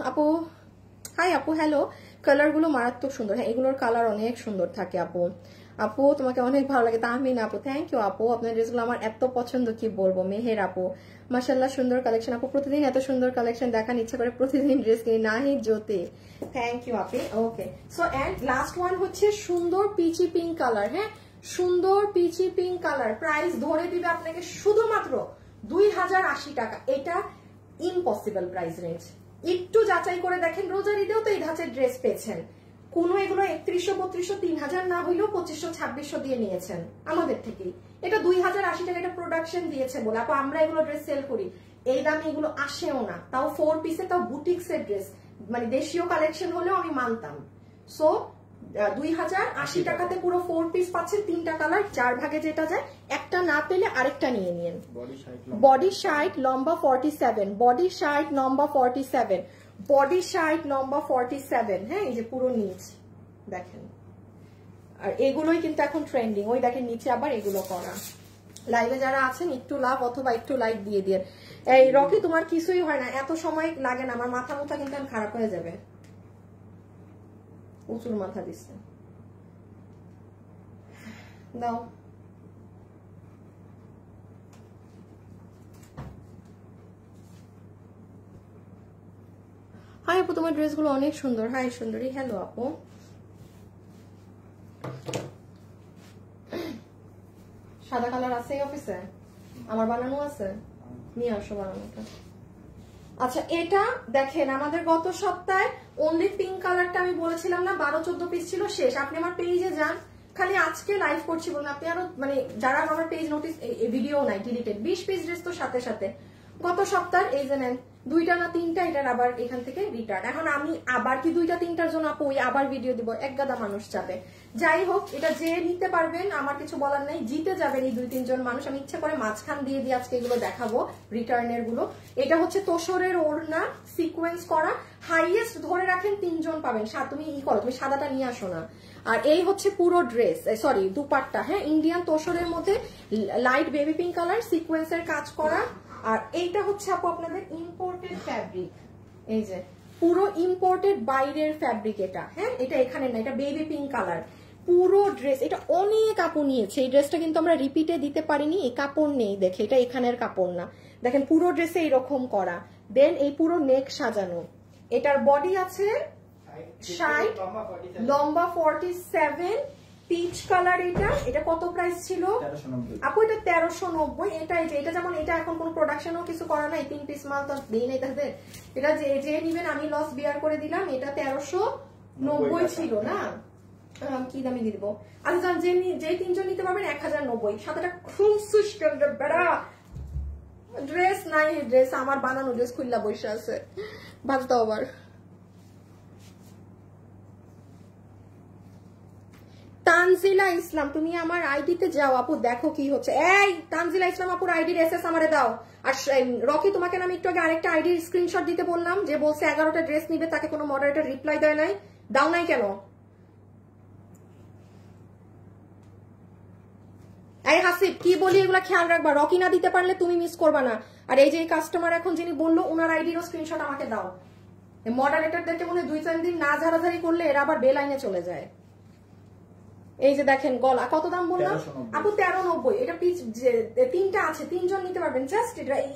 A: আপু হাই আপু, হ্যালো। কালার গুলো মারাত্মক সুন্দর, হ্যাঁ এগুলোর কালার অনেক সুন্দর থাকে আপু। আপু তোমাকে অনেক ভালো লাগে। তাহমিনা আপু, থ্যাংক ইউ আপু, আপনার ড্রেসগুলো আমার এত পছন্দ কি বলবো। মেহের আপু, মাশাআল্লাহ সুন্দর কালেকশন আপু, প্রতিদিন এত সুন্দর কালেকশন দেখার ইচ্ছা করে প্রতিদিন ড্রেস কিনি। নাহিদ জ্যোতি, থ্যাংক ইউ আপু। ওকে, সো এন্ড লাস্ট ওয়ান হচ্ছে সুন্দর পিচি পিঙ্ক কালার, হ্যাঁ সুন্দর পিচি পিঙ্ক কালার। প্রাইস ধরে দিবে আপনাকে শুধুমাত্র 2080 টাকা। এটা ইম্পসিবল প্রাইস রেঞ্জ, একটু যাচাই করে দেখেন। রোজার ঈদেও তো এই ধাঁচের ড্রেস পেয়েছেন, কোন এগুলো 3100 3200 3000 না হইলেও 2500 2600 দিয়ে নিয়েছেন আমাদের থেকেই। এটা 2080 টাকা, এটা প্রোডাকশন দিয়েছে বলে আপু আমরা এগুলো ড্রেস সেল করি। এই দামে এগুলো আসেও না, তাও 4 পিসে, তাও বুটিক্সের ড্রেস, মানে দেশীয় কালেকশন হলেও আমি মানতাম। সো 2080 টাকাতে পুরো 4 পিস পাচ্ছেন, 3টা কালার, 4 ভাগে যেটা যায়, একটা না পেলে আরেকটা নিয়ে নিন। বডি সাইড লম্বা 47, বডি সাইড লম্বা 47, বডি সাইড লম্বা 47, হ্যাঁ এই যে পুরো নিচ দেখেন। আর এগুলোই কিন্তু এখন ট্রেন্ডিং, ওই দেখেন নিচে আবার এগুলো করা। লাইভে যারা আছেন একটু লাভ অথবা একটু লাইক দিয়ে দিয়ে। এই রকি তোমার কিছুই হয় না, এত সময় লাগে না, আমার মাথা মুথা কিন্তু খারাপ হয়ে যাবে। প্রচুর মাথা দিচ্ছে, দাও। হাই আপু, তোমার ড্রেসগুলো অনেক সুন্দর। হাই সুন্দরী, হ্যালো আপু। সাদা কালার আছে এই অফিসে? আমার বানানো আছে, নিয়ে আসো বানানোটা। আচ্ছা এটা দেখেন, আমাদের গত সপ্তাহে অনলি পিঙ্ক কালারটা আমি বলেছিলাম না 12-14 পিস ছিল, শেষ। আপনি আমার পেজে যান, খালি আজকে লাইভ করছি বলুন, আপনি আরো মানে যারা আমার পেজ নোটিস ভিডিও নাই ডিলিটেড 20 পিস ড্রেস তো সাথে সাথে গত সপ্তাহে এই যে নেন 2টা না 3টা, এটার আবার এখান থেকে রিটার্ন। এখন আমি আবার কি 2টা 3টার জন্য আপু আবার ভিডিও দিব, এক গাদা মানুষ চাবে। যাই হোক, এটা যে নিতে পারবেন আমার কিছু বলার নাই, জিতে যাবেন এই 2-3 জন মানুষ। আমি ইচ্ছা করে মাঝখান দিয়ে দিয়ে আজকে এগুলো দেখাবো রিটার্নের গুলো। এটা হচ্ছে তোসরের ওড়না সিকোয়েন্স করা, হাইয়েস্ট ধরে রাখেন 3 জন পাবেন। তুমি করো, তুমি সাদাটা নিয়ে আসো না। আর এই হচ্ছে পুরো ড্রেস, সরি দুপাট্টা, হ্যাঁ ইন্ডিয়ান তোসরের মধ্যে লাইট বেবি পিঙ্ক কালার সিকোয়েন্সের কাজ করা। আর এইটা হচ্ছে আপু আপনাদের ইম্পোর্টেড ফ্যাব্রিক, এই যে পুরো ইম্পোর্টেড বাইরের ফ্যাব্রিক এটা, হ্যাঁ এটা এখানে না, এটা বেবি পিঙ্ক কালার পুরো ড্রেস। এটা অনেক কাপড় নিয়েছে, এই ড্রেসটা কিন্তু আমরা রিপিটে দিতে পারিনি, এই কাপড় নেই দেখে, এটা এখানের কাপড় না। দেখেন পুরো ড্রেসে এইরকম করা, দেন এই পুরো নেক সাজানো। এটার বডি আছে 60, লম্বা 47, পিচ কালার। এটা কত প্রাইস ছিল আপু? এটা 1390। এটা যেমন এটা এখন কোন প্রোডাকশনও কিছু করা নাই, 3 পিস মাল তো দেই নাই তাদের। এটা যে নিবেন আমি লস বিয়ার করে দিলাম। এটা 1390 ছিল না, কি দামি দিব? আচ্ছা যে 3 জন নিতে পারবেন 1090। সাদাটা খুব সুস্কার বেড়া ড্রেস নাই, ড্রেস আমার বানানো ড্রেস খুললা বসে আছে, বাজতো আবার। তানজিলা ইসলাম, তুমি আমার আইডিতে যাও আপু, দেখো কি হচ্ছে। এই তানজিলা ইসলাম আপুর আইডির এসএস আমারে দাও। আর রকি তোমাকে আমি একটু আগে আরেকটা আইডির স্ক্রিনশট দিতে বললাম, যে বলছে 11টা ড্রেস নিবে, তাকে কোনো মডারেটর রিপ্লাই দেয় নাই, দাও নাই কেন? এই হাসিব কি বলি এগুলা খেয়াল রাখবা, রকি না দিতে পারলে তুমি মিস করবা না। আর এই যে কাস্টমার এখন যিনি বললো ওনার আইডিরও স্ক্রিনশট আমাকে দাও। মডারেটরদেরকে মনে 2-4 দিন না ঝাড়াঝাড়ি করলে এরা আবার বেলাইনে চলে যায়। এই যে দেখেন গলা, কত দাম বললাম আপু? 1390। এটা পিচ 3টা আছে, 3 জন নিতে পারবেন। জাস্ট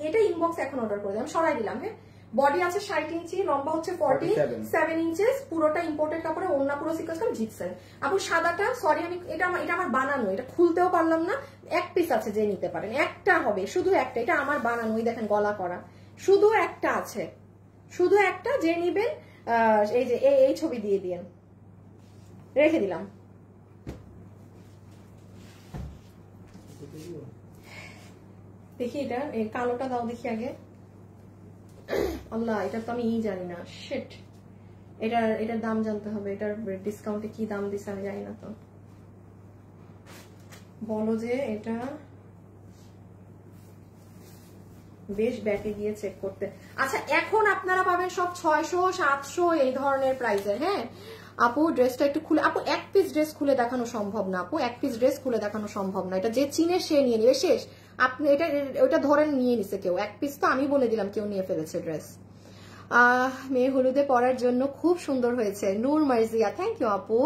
A: এটা ইনবক্স এখন অর্ডার করে দিলাম, সরাই দিলাম। হ্যাঁ বডি আছে 60 ইঞ্চি, লম্বা হচ্ছে 47 ইঞ্চেস, পুরোটা ইম্পোর্টেড কাপড়ে, ওড়না পুরো সিকোয়েন্স জিপসেন। আপু সাদাটা সরি আমি এটা আমার বানানো, এটা খুলতেও পারলাম না। 1 পিস আছে, যে নিতে পারেন, একটা হবে শুধু একটা, এটা আমার বানানো। ওই দেখেন গলা করা শুধু একটা আছে, শুধু একটা, যে নিবেন এই যে এই ছবি দিয়ে দিয়েন, রেখে দিলাম। দেখি এটা কালোটা দাও দেখি আগে। আল্লাহ, এটা তো আমি জানি না, শিট। এটার দাম জানতে হবে, এটার ডিসকাউন্টে কি দাম দিছে আমি জানি না। তো বলো যে এটা বেশ ব্যাকে গিয়ে চেক করতে। আচ্ছা, এখন আপনারা পাবেন সব 600 700 এই ধরনের প্রাইসের। হ্যাঁ আপু, ড্রেসটা একটু খুলে, আপু এক পিস ড্রেস খুলে দেখানো সম্ভব না আপু, এক পিস ড্রেস খুলে দেখানো সম্ভব না। এটা যে চিনে সে নিয়ে নিবে, শেষ। আপনি ওটা ধরেন নিয়ে নিছে কেউ, এক পিস তো আমি বলে দিলাম কেউ নিয়ে ফেলেছে ড্রেস। মেয়ে হলুদে পরার জন্য খুব সুন্দর হয়েছে, নূর মার্জিয়া, থ্যাংক ইউ আপু।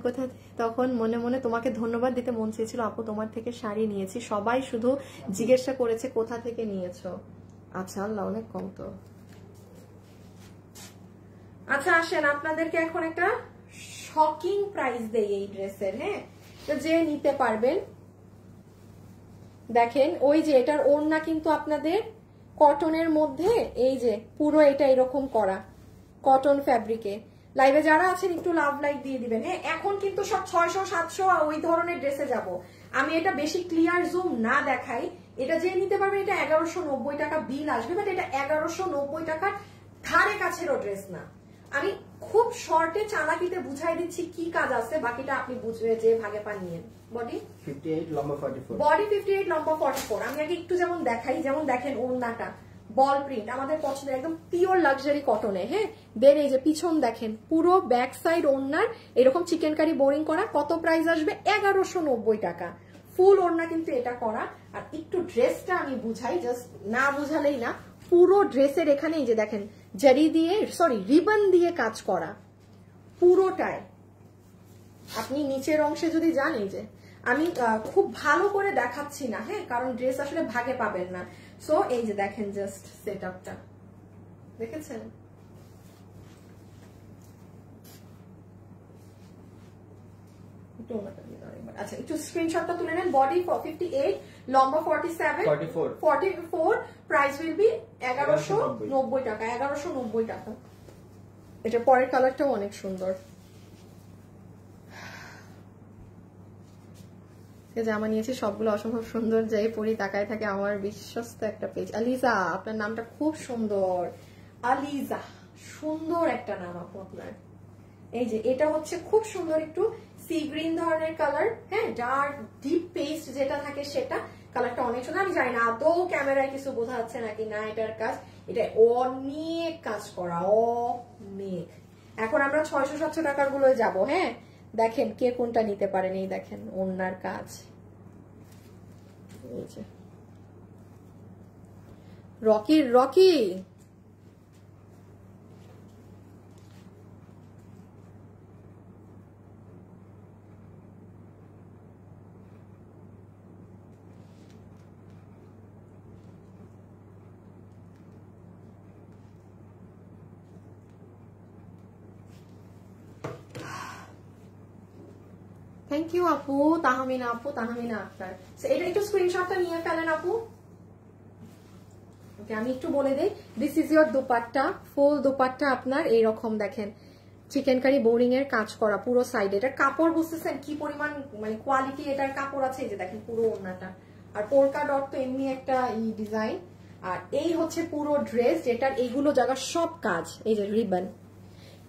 A: কোথা, তখন মনে মনে তোমাকে ধন্যবাদ দিতে মন চেয়েছিল আপু, তোমার থেকে শাড়ি নিয়েছি, সবাই শুধু জিজ্ঞাসা করেছে কোথা থেকে নিয়েছো। আচ্ছা, আল্লাহ অনেক কম তো। আচ্ছা আসেন, আপনাদেরকে এখন একটা শকিং প্রাইস দেই এই ড্রেসের। হ্যাঁ, তো যে নিতে পারবেন দেখেন, ওই যে এটার ওড়না কিন্তু আপনাদের কটনের মধ্যে, এই যে পুরো এটা এরকম করা কটন ফ্যাব্রিকে। লাইভে যারা আছেন একটু লাভ লাইক দিয়ে দিবেন। হ্যাঁ, এখন কিন্তু সব 600 700 ওই ধরনের ড্রেসে যাব। আমি এটা বেশি ক্লিয়ার জুম না দেখাই, এটা যে নিতে পারবেন এটা 1190 টাকা বিল আসবে, বাট এটা 1190 টাকার ধারে কাছেরও ড্রেস না। আমি খুব শর্টে চালাকিতে বুঝাই দিচ্ছি কি কাজ আছে, বাকিটা আপনি বুঝবে যে ভাগে পা নিয়েন। বডি
B: 58 লম্বা 44,
A: বডি 58 লম্বা 44। আমি আগে একটু যেমন দেখাই, যেমন দেখেন ওড়নাটা বল প্রিন্ট, আমাদের পছন্দের একদম পিওর লাক্সারি কটনে। হ্যাঁ, দেন এই যে পিছন দেখেন, পুরো ব্যাক সাইড ওড়নার এরকম চিকেন কারি বোরিং করা। কত প্রাইস আসবে? 1190 টাকা। ফুল ওড়না কিন্তু এটা করা। আর একটু ড্রেসটা আমি বুঝাই, জাস্ট না বুঝালেই না, পুরো ড্রেসের এখানে এই যে দেখেন জারি দিয়ে, সরি রিবন দিয়ে কাজ করা পুরোটায়। আপনি নিচের অংশে যদি জানেন, যে আমি খুব ভালো করে দেখাচ্ছি না, হ্যাঁ, কারণ ড্রেস আসলে ভাগে পাবেন না। সো এই যে দেখেন জাস্ট সেট আপটা দেখেছেন। আচ্ছা, একটু স্ক্রিনশটটা তুলে নেন। বডি 58, লম্বা 47, 44, প্রাইস উইল বি 1190 টাকা। 1190 টাকা। এটা পরের কালারটাও অনেক সুন্দর। জামা নিয়েছি সবগুলো অসম্ভব সুন্দর, যাই পরি তাকায় থাকে আমার বিশ্বস্ত একটা পেজ। আলিজা, আপনার নামটা খুব সুন্দর। আলিজা, সুন্দর একটা নাম আপু আপনার। এই যে এটা হচ্ছে খুব সুন্দর, একটু সি গ্রিন ধরনের কালার। হ্যাঁ, ডার্ক ডিপ পেস্ট যেটা থাকে সেটা, কালারটা অনেক সুন্দর। আমি জানি না আদৌ ক্যামেরায় কিছু বোঝা যাচ্ছে নাকি না। এটার কাজ, এটা অনেক কাজ করা, অনেক। এখন আমরা 600 700 টাকার গুলোয় যাবো। হ্যাঁ, দেখেন কে কোনটা নিতে পারেন। এই দেখেন ওড়নার কাজ, এই যে রকি থ্যাংক ইউ আপু। তাহমিনা আপু, তাহমিনা আক্তার। এটা একটু স্ক্রিনশটটা নিয়ে ফেলেন আপু। ওকে, আমি একটু বলে দেই, দিস ইজ ইয়োর দুপাট্টা। ফুল দুপাট্টা আপনার এইরকম দেখেন চিকেন কারি বোরিং এর কাজ করা পুরো সাইডে। এটার কাপড় বুঝতেছেন কি পরিমাণ মানে কোয়ালিটি এটার কাপড় আছে। এই যে দেখেন পুরো ওড়নাটা, আর পোরকা ডট তো এমনি একটা ডিজাইন। আর এই হচ্ছে পুরো ড্রেস, যেটার এইগুলো জায়গা সব কাজ। এই যে রিবন,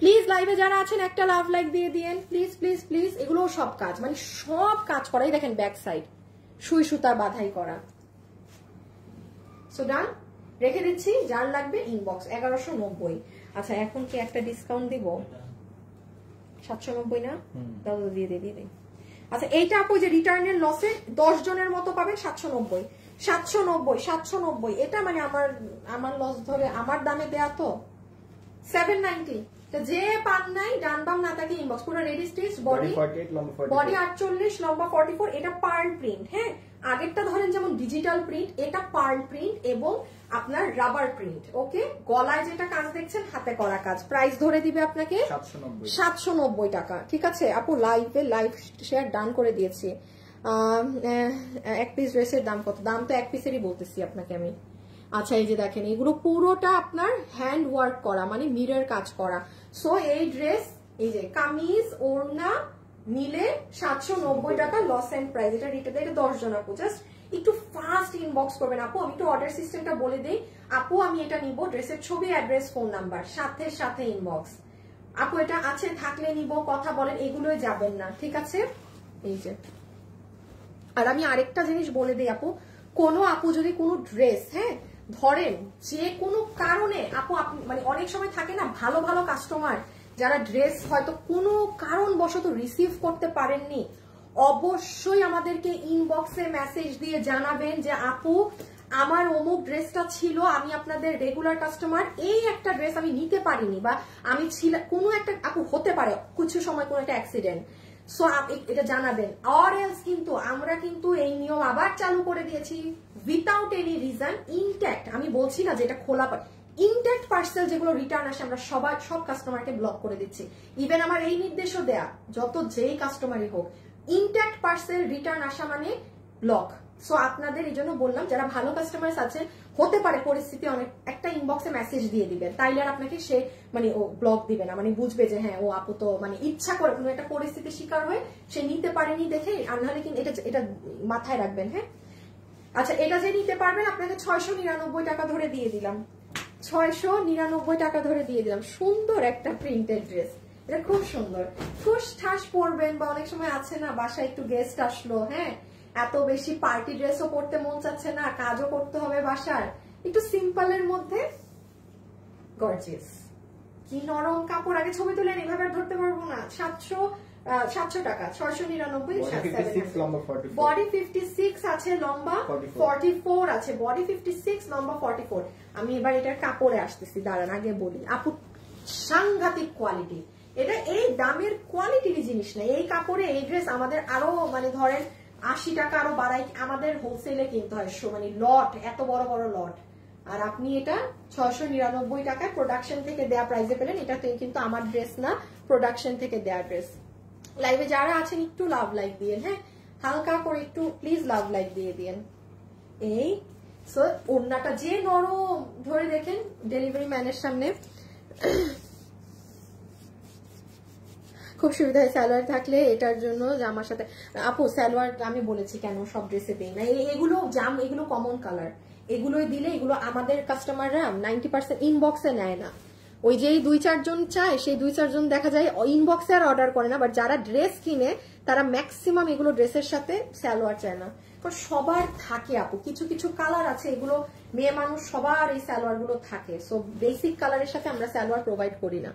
A: প্লিজ লাইভে যারা আছেন একটা লাভ লাইক দিয়ে দিয়েন প্লিজ প্লিজ প্লিজ। এগুলো সব কাজ, মানে সব কাজ করাই দেখেন, ব্যাক সাইড সুই সুতা বাধাই করা। সো ডান, রেখে দিচ্ছি, যার লাগবে ইনবক্স। 1190। আচ্ছা, এখন কি একটা ডিসকাউন্ট দিব? 790 না? দাদা দিয়ে দিই। আচ্ছা, এইটা আপু যে রিটার্নের লসে 10 জনের মতো পাবেন 790। 790 এটা মানে আমার লস ধরে আমার দামে দেয়া তো 790। যে পান নাই, ডান বাম না থাকে ইনবক্স। পুরো রেডি স্টিচ, বডি 48 লম্বা 44। এটা পার্ল প্রিন্ট। হ্যাঁ, আগেরটা ধরেন যেমন ডিজিটাল প্রিন্ট, এটা পার্ল প্রিন্ট এবং আপনার রাবার প্রিন্ট। ওকে, গলায় যেটা কাজ দেখছেন হাতে করা কাজ। প্রাইস ধরে দিবে আপনাকে 790 টাকা। ঠিক আছে আপু, লাইভ শেয়ার ডান করে দিয়েছি। এক পিস ড্রেসের দাম কত? দাম তো এক পিসেরই বলতেছি আপনাকে আমি। আচ্ছা এই যে দেখেন এগুলো পুরোটা আপনার হ্যান্ড ওয়ার্ক করা, মানে মিরর কাজ করা। সো এই ড্রেস, এই যে কামিজ ওড়না মিলে 790 টাকা লস এন্ড প্রাইস। এটা রিটেল, এটা 10 জন আপু জাস্ট একটু ফাস্ট ইনবক্স করবেন আপু। আমি একটু অর্ডার সিস্টেমটা বলে দেই আপু। আমি এটা নিব, ড্রেসের ছবি, অ্যাড্রেস, ফোন নাম্বার, সাথে সাথে ইনবক্স। আপু এটা আছে থাকলে নিব, কথা বলেন, এগুলোই যাবেন না, ঠিক আছে? এই যে, আর আমি আরেকটা জিনিস বলে দিই আপু, কোনো আপু যদি কোনো ড্রেস, হ্যাঁ ধরেন যে কোনো কারণে আপু, মানে অনেক সময় থাকে না ভালো ভালো কাস্টমার যারা ড্রেস হয়তো কোনো কারণবশত রিসিভ করতে পারেননি, অবশ্যই আমাদেরকে ইনবক্সে মেসেজ দিয়ে জানাবেন যে আপু আমার অমুক ড্রেসটা ছিল, আমি আপনাদের রেগুলার কাস্টমার, এই একটা ড্রেস আমি নিতে পারিনি, বা আমি ছিলাম কোনো একটা, আপু হতে পারে কিছু সময় কোনো একটা অ্যাক্সিডেন্ট, সো এটা জানাবেন। অর এলস কিন্তু আমরা কিন্তু এই নিয়ম আবার চালু করে দিয়েছি, উইথাউট এনি রিজন ইনট্যাক্ট, আমি বলছি না যে এটা খোলা ইনট্যাক্ট পার্সেল যেগুলো রিটার্ন আসে আমরা সব কাস্টমারকে ব্লক করে দিচ্ছি। ইভেন আমার এই নির্দেশও দেয়া, যত যেই কাস্টমারই হোক, ইনট্যাক্ট পার্সেল রিটার্ন আসা মানে ব্লক। সো আপনাদের এই জন্য বললাম, যারা ভালো কাস্টমার আছেন, হতে পারে পরিস্থিতি অনেক, একটা ইনবক্সে মেসেজ দিয়ে দিবেন, তাইলে আর আপনাকে সে মানে ও ব্লক দিবে না, মানে বুঝবে যে হ্যাঁ ও আপু তো মানে ইচ্ছা করে কোনো একটা পরিস্থিতির শিকার হয়ে সে নিতে পারেনি দেখে, আর নাহলে কিন্তু এটা মাথায় রাখবেন। হ্যাঁ আচ্ছা, এটা যে নিতে পারবেন আপনাকে 699 টাকা ধরে দিয়ে দিলাম, 699 টাকা ধরে দিয়ে দিলাম। সুন্দর একটা প্রিন্টেড ড্রেস, এটা খুব সুন্দর, ঠুস ঠাস পরবেন, বা অনেক সময় আছে না বাসায় একটু গেস্ট আসলো, হ্যাঁ এত বেশি পার্টি ড্রেসও পরতে মন চাচ্ছে না, কাজও করতে হবে বাসার, একটু সিম্পলের মধ্যে গর্জিয়াস। কি নরম কাপড়, আগে ছবি তুলে এভাবে ধরতে পারবো না। 700 টাকা, 699, বডি 56 আছে, লম্বা 44 আছে, বডি 56, লম্বা 44। আমি এবার এটার কাপড়ে আসতেছি, দাঁড়ান আগে বলি আপু, সাংঘাতিক কোয়ালিটি, এটা এই দামের কোয়ালিটির জিনিস না। এই কাপড়ে এই ড্রেস আমাদের আরো মানে ধরেন 80 টাকা আরো বাড়াই আমাদের হোলসেলে কিনতে হয়, মানে লট, এত বড় বড় লট, আর আপনি এটা 699 টাকায় প্রোডাকশন থেকে দেয়া প্রাইসে পেলেন। এটা কিন্তু আমার ড্রেস না, প্রোডাকশন থেকে দেয়া ড্রেস। লাইভে যারা আছেন একটু লাভ লাইক দিয়ে, হ্যাঁ হালকা করে একটু প্লিজ লাভ লাইক দিয়ে দিন। এই সো ওড়নাটা যে নরম, ধরে দেখেন ডেলিভারি ম্যানের সামনে, খুব সুবিধা হয়। সালোয়ার থাকলে এটার জন্য জামার সাথে, আপু সালোয়ার আমি বলেছি কেন সব ড্রেসে দেই না, এগুলো জাম, এগুলো কমন কালার, এগুলোই দিলে, এগুলো আমাদের কাস্টমাররা 90% ইনবক্সে নেয় না। ওই যে 2-4 জন চায়, সেই 2-4 জন দেখা যায় ইনবক্সে আর অর্ডার করে না, বাট যারা ড্রেস কিনে তারা ম্যাক্সিমাম এগুলো ড্রেসের সাথে সালোয়ার চায় না, কারণ সবার থাকে আপু, কিছু কিছু কালার আছে এগুলো মেয়ে মানুষ সবার এই সালোয়ার গুলো থাকে, সো বেসিক কালারের সাথে আমরা সালোয়ার প্রোভাইড করি না।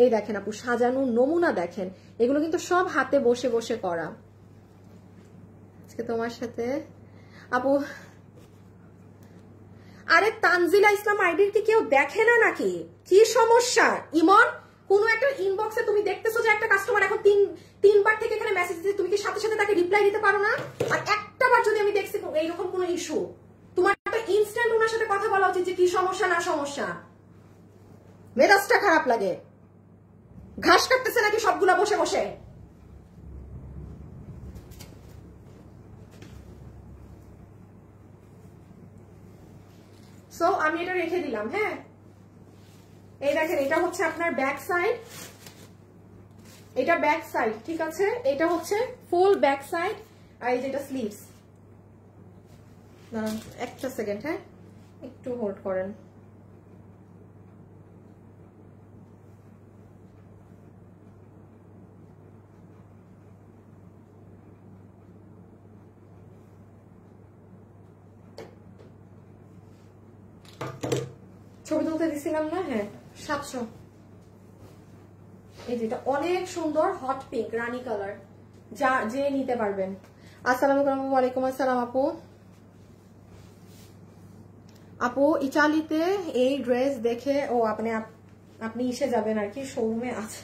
A: এই দেখেন আপু সাজানো নমুনা দেখেন, এগুলো কিন্তু সব হাতে বসে বসে করা। আজকে তোমার সাথে আপু, আরে তানজিলা ইসলাম আইডির কি কেউ দেখে না নাকি? কি সমস্যা ইমন? কোন একটা ইনবক্সে তুমি দেখতেছো যে একটা কাস্টমার এখন তিনবার থেকে এখানে মেসেজ দিচ্ছে, তুমি কি সাথে সাথে তাকে রিপ্লাই দিতে পারো না? আর একটা বার যদি আমি দেখছি এইরকম কোন ইস্যু, তোমার তো ইনস্ট্যান্ট ওনার সাথে কথা বলা উচিত যে কি সমস্যা না সমস্যা। মেজাজটা খারাপ লাগে, ঘাস কাটতেছে নাকি সবগুলা বসে বসে? সো আমি এটা রেখে দিলাম। হ্যাঁ এই দেখেন, এটা হচ্ছে আপনার ব্যাক সাইড, এটা ব্যাক সাইড, ঠিক আছে, এটা হচ্ছে ফুল ব্যাক সাইড, আর এই যেটা স্লিভস। দাঁড়ান একটা সেকেন্ড, হ্যাঁ একটু হোল্ড করেন। ছবি তুলতে দিছিলাম না? হ্যাঁ 700। এই যেটা অনেক সুন্দর হট পিঙ্ক রানী কালার, যা যে নিতে পারবেন। আসসালামু আলাইকুম। আসসালাম আপু। আপু ইটালিতে এই ড্রেস দেখে আপনি এসে যাবেন আর কি, শোরুমে আছে।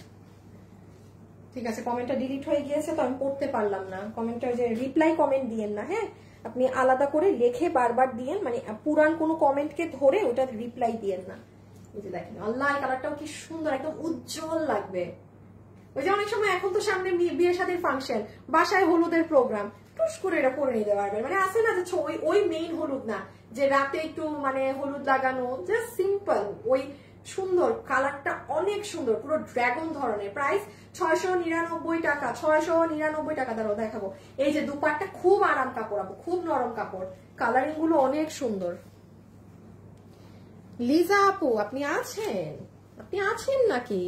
A: ঠিক আছে, কমেন্টটা ডিলিট হয়ে গিয়েছে তো আমি পড়তে পারলাম না কমেন্টটা, যে রিপ্লাই কমেন্ট দিয়েন না, হ্যাঁ আপনি আলাদা করে লিখে বারবার দিয়েন, মানে পুরান কোনো কমেন্টকে ধরে ওটা রিপ্লাই দিয়েন না। এই যে দেখেন আল্লাহ, এই কালারটাও কি সুন্দর, একদম উজ্জ্বল লাগবে। ওই যে অনেক সময় এখন তো সামনে বিয়ে শাদীর ফাংশন, বাসায় হলুদের প্রোগ্রাম, টুস করে এটা পরে নিতে পারবেন। মানে আছে না যে ওই মেইন হলুদ না, যে রাতে একটু মানে হলুদ লাগানো, জাস্ট সিম্পল। ওই সুন্দর কালারটা অনেক সুন্দর, পুরো ড্রাগন ধরনের। প্রাইস 699 টাকা, 699 টাকা। দ্বারাও দেখাবো। এই যে দুপাট্টা খুব আরাম কাপড় আপু, খুব নরম কাপড়, কালারিং গুলো অনেক সুন্দর। লিজা আপু আপনি আছেন? আপনি আছেন নাকি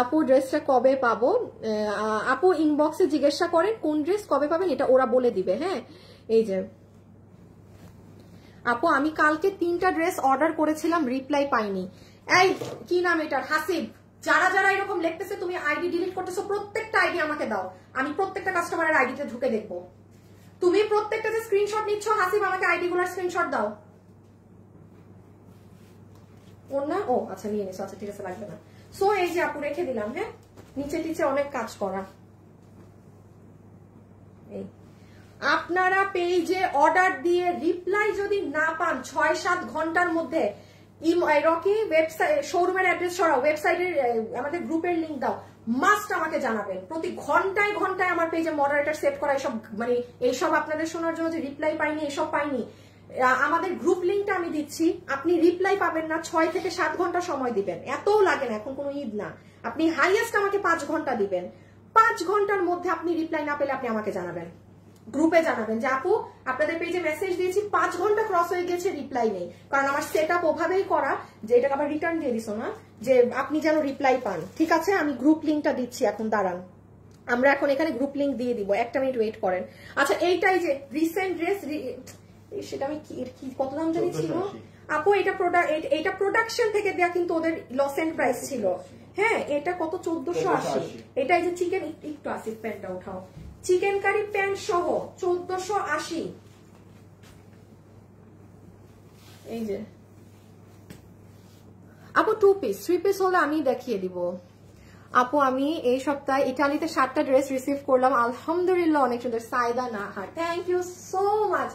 A: আপু? ড্রেসটা কবে পাবো আপু? ইনবক্সে জিজ্ঞাসা করেন কোন ড্রেস কবে পাবেন, এটা ওরা বলে দিবে। হ্যাঁ, এই যে আপু আমি কালকে 3টা ড্রেস অর্ডার করেছিলাম, রিপ্লাই পাইনি। এই কি নাম এটার? হাসিব। যারা যারা এরকম লিখতেছে তুমি আইডি ডিলিট করতেছো, প্রত্যেকটা আইডি আমাকে দাও, আমি প্রত্যেকটা কাস্টমারের আইডিতে ঢুকে দেখবো। তুমি প্রত্যেকটা যে স্ক্রিনশট নিচ্ছ হাসিব, আমাকে আইডি গুলোর স্ক্রিনশট দাও। ওর না, ও আচ্ছা নিয়ে নিছো, আচ্ছা ঠিক আছে, লাগবে না। সো এই যে আপু রেখে দিলাম। হ্যাঁ, নিচে টিচে অনেক কাজ করা। এই আপনারা পেজে অর্ডার দিয়ে রিপ্লাই যদি না পান 6-7 ঘন্টার মধ্যে, রকি ওয়েবসাইট শোরুমের অ্যাড্রেস সরাও, ওয়েবসাইটের আমাদের গ্রুপের লিংক দাও, মাস্ট আমাকে জানাবেন। প্রতি ঘন্টায় ঘন্টায় আমার পেজে মডারেটর সেট করা, এইসব মানে এইসব আপনাদের শোনার জন্য যে রিপ্লাই পাইনি, এসব পাইনি। আমাদের গ্রুপ লিংকটা আমি দিচ্ছি, আপনি রিপ্লাই পাবেন না 6 থেকে 7 ঘন্টা সময় দিবেন, এতও লাগে না, এখন কোনো ঈদ না। আপনি হাইয়েস্ট আমাকে 5 ঘন্টা দিবেন, 5 ঘন্টার মধ্যে আপনি রিপ্লাই না পেলে আপনি আমাকে জানাবেন, গ্রুপে জানাবেন যে আপু আপনাদের পেজে মেসেজ দিয়েছি, 5 ঘন্টা ক্রস হয়ে গেছে, রিপ্লাই নেই। কারণ আমার সেট আপ ওভাবেই করা যে এটাকে আবার রিটার্ন দিয়ে দিছো না, যে আপনি যেন রিপ্লাই পান। ঠিক আছে, আমি গ্রুপ লিংকটা দিচ্ছি, এখন দাঁড়ান, আমরা এখন এখানে গ্রুপ লিংক দিয়ে দিব, 1 মিনিট ওয়েট করেন। আচ্ছা এইটাই যে রিসেন্ট ড্রেস, সেটা আমি কি কত দাম জানি ছিল আপু? এটা প্রোডাকশন থেকে দেয়া, কিন্তু ওদের লস এন্ড প্রাইস ছিল। হ্যাঁ, এটা কত? 1480। এটা এই যে চিকেন, একটু আসিফ প্যান্টটা উঠাও, চিকেন কারি প্যান্ট সহ 1480। এই যে আপু 2 পিস 3 পিস হলে আমি দেখিয়ে দিব। আপু আমি এই সপ্তাহে ইটালিতে 7টা ড্রেস রিসিভ করলাম, আলহামদুলিল্লাহ অনেক সুন্দর। Saida Nahar, thank you so much.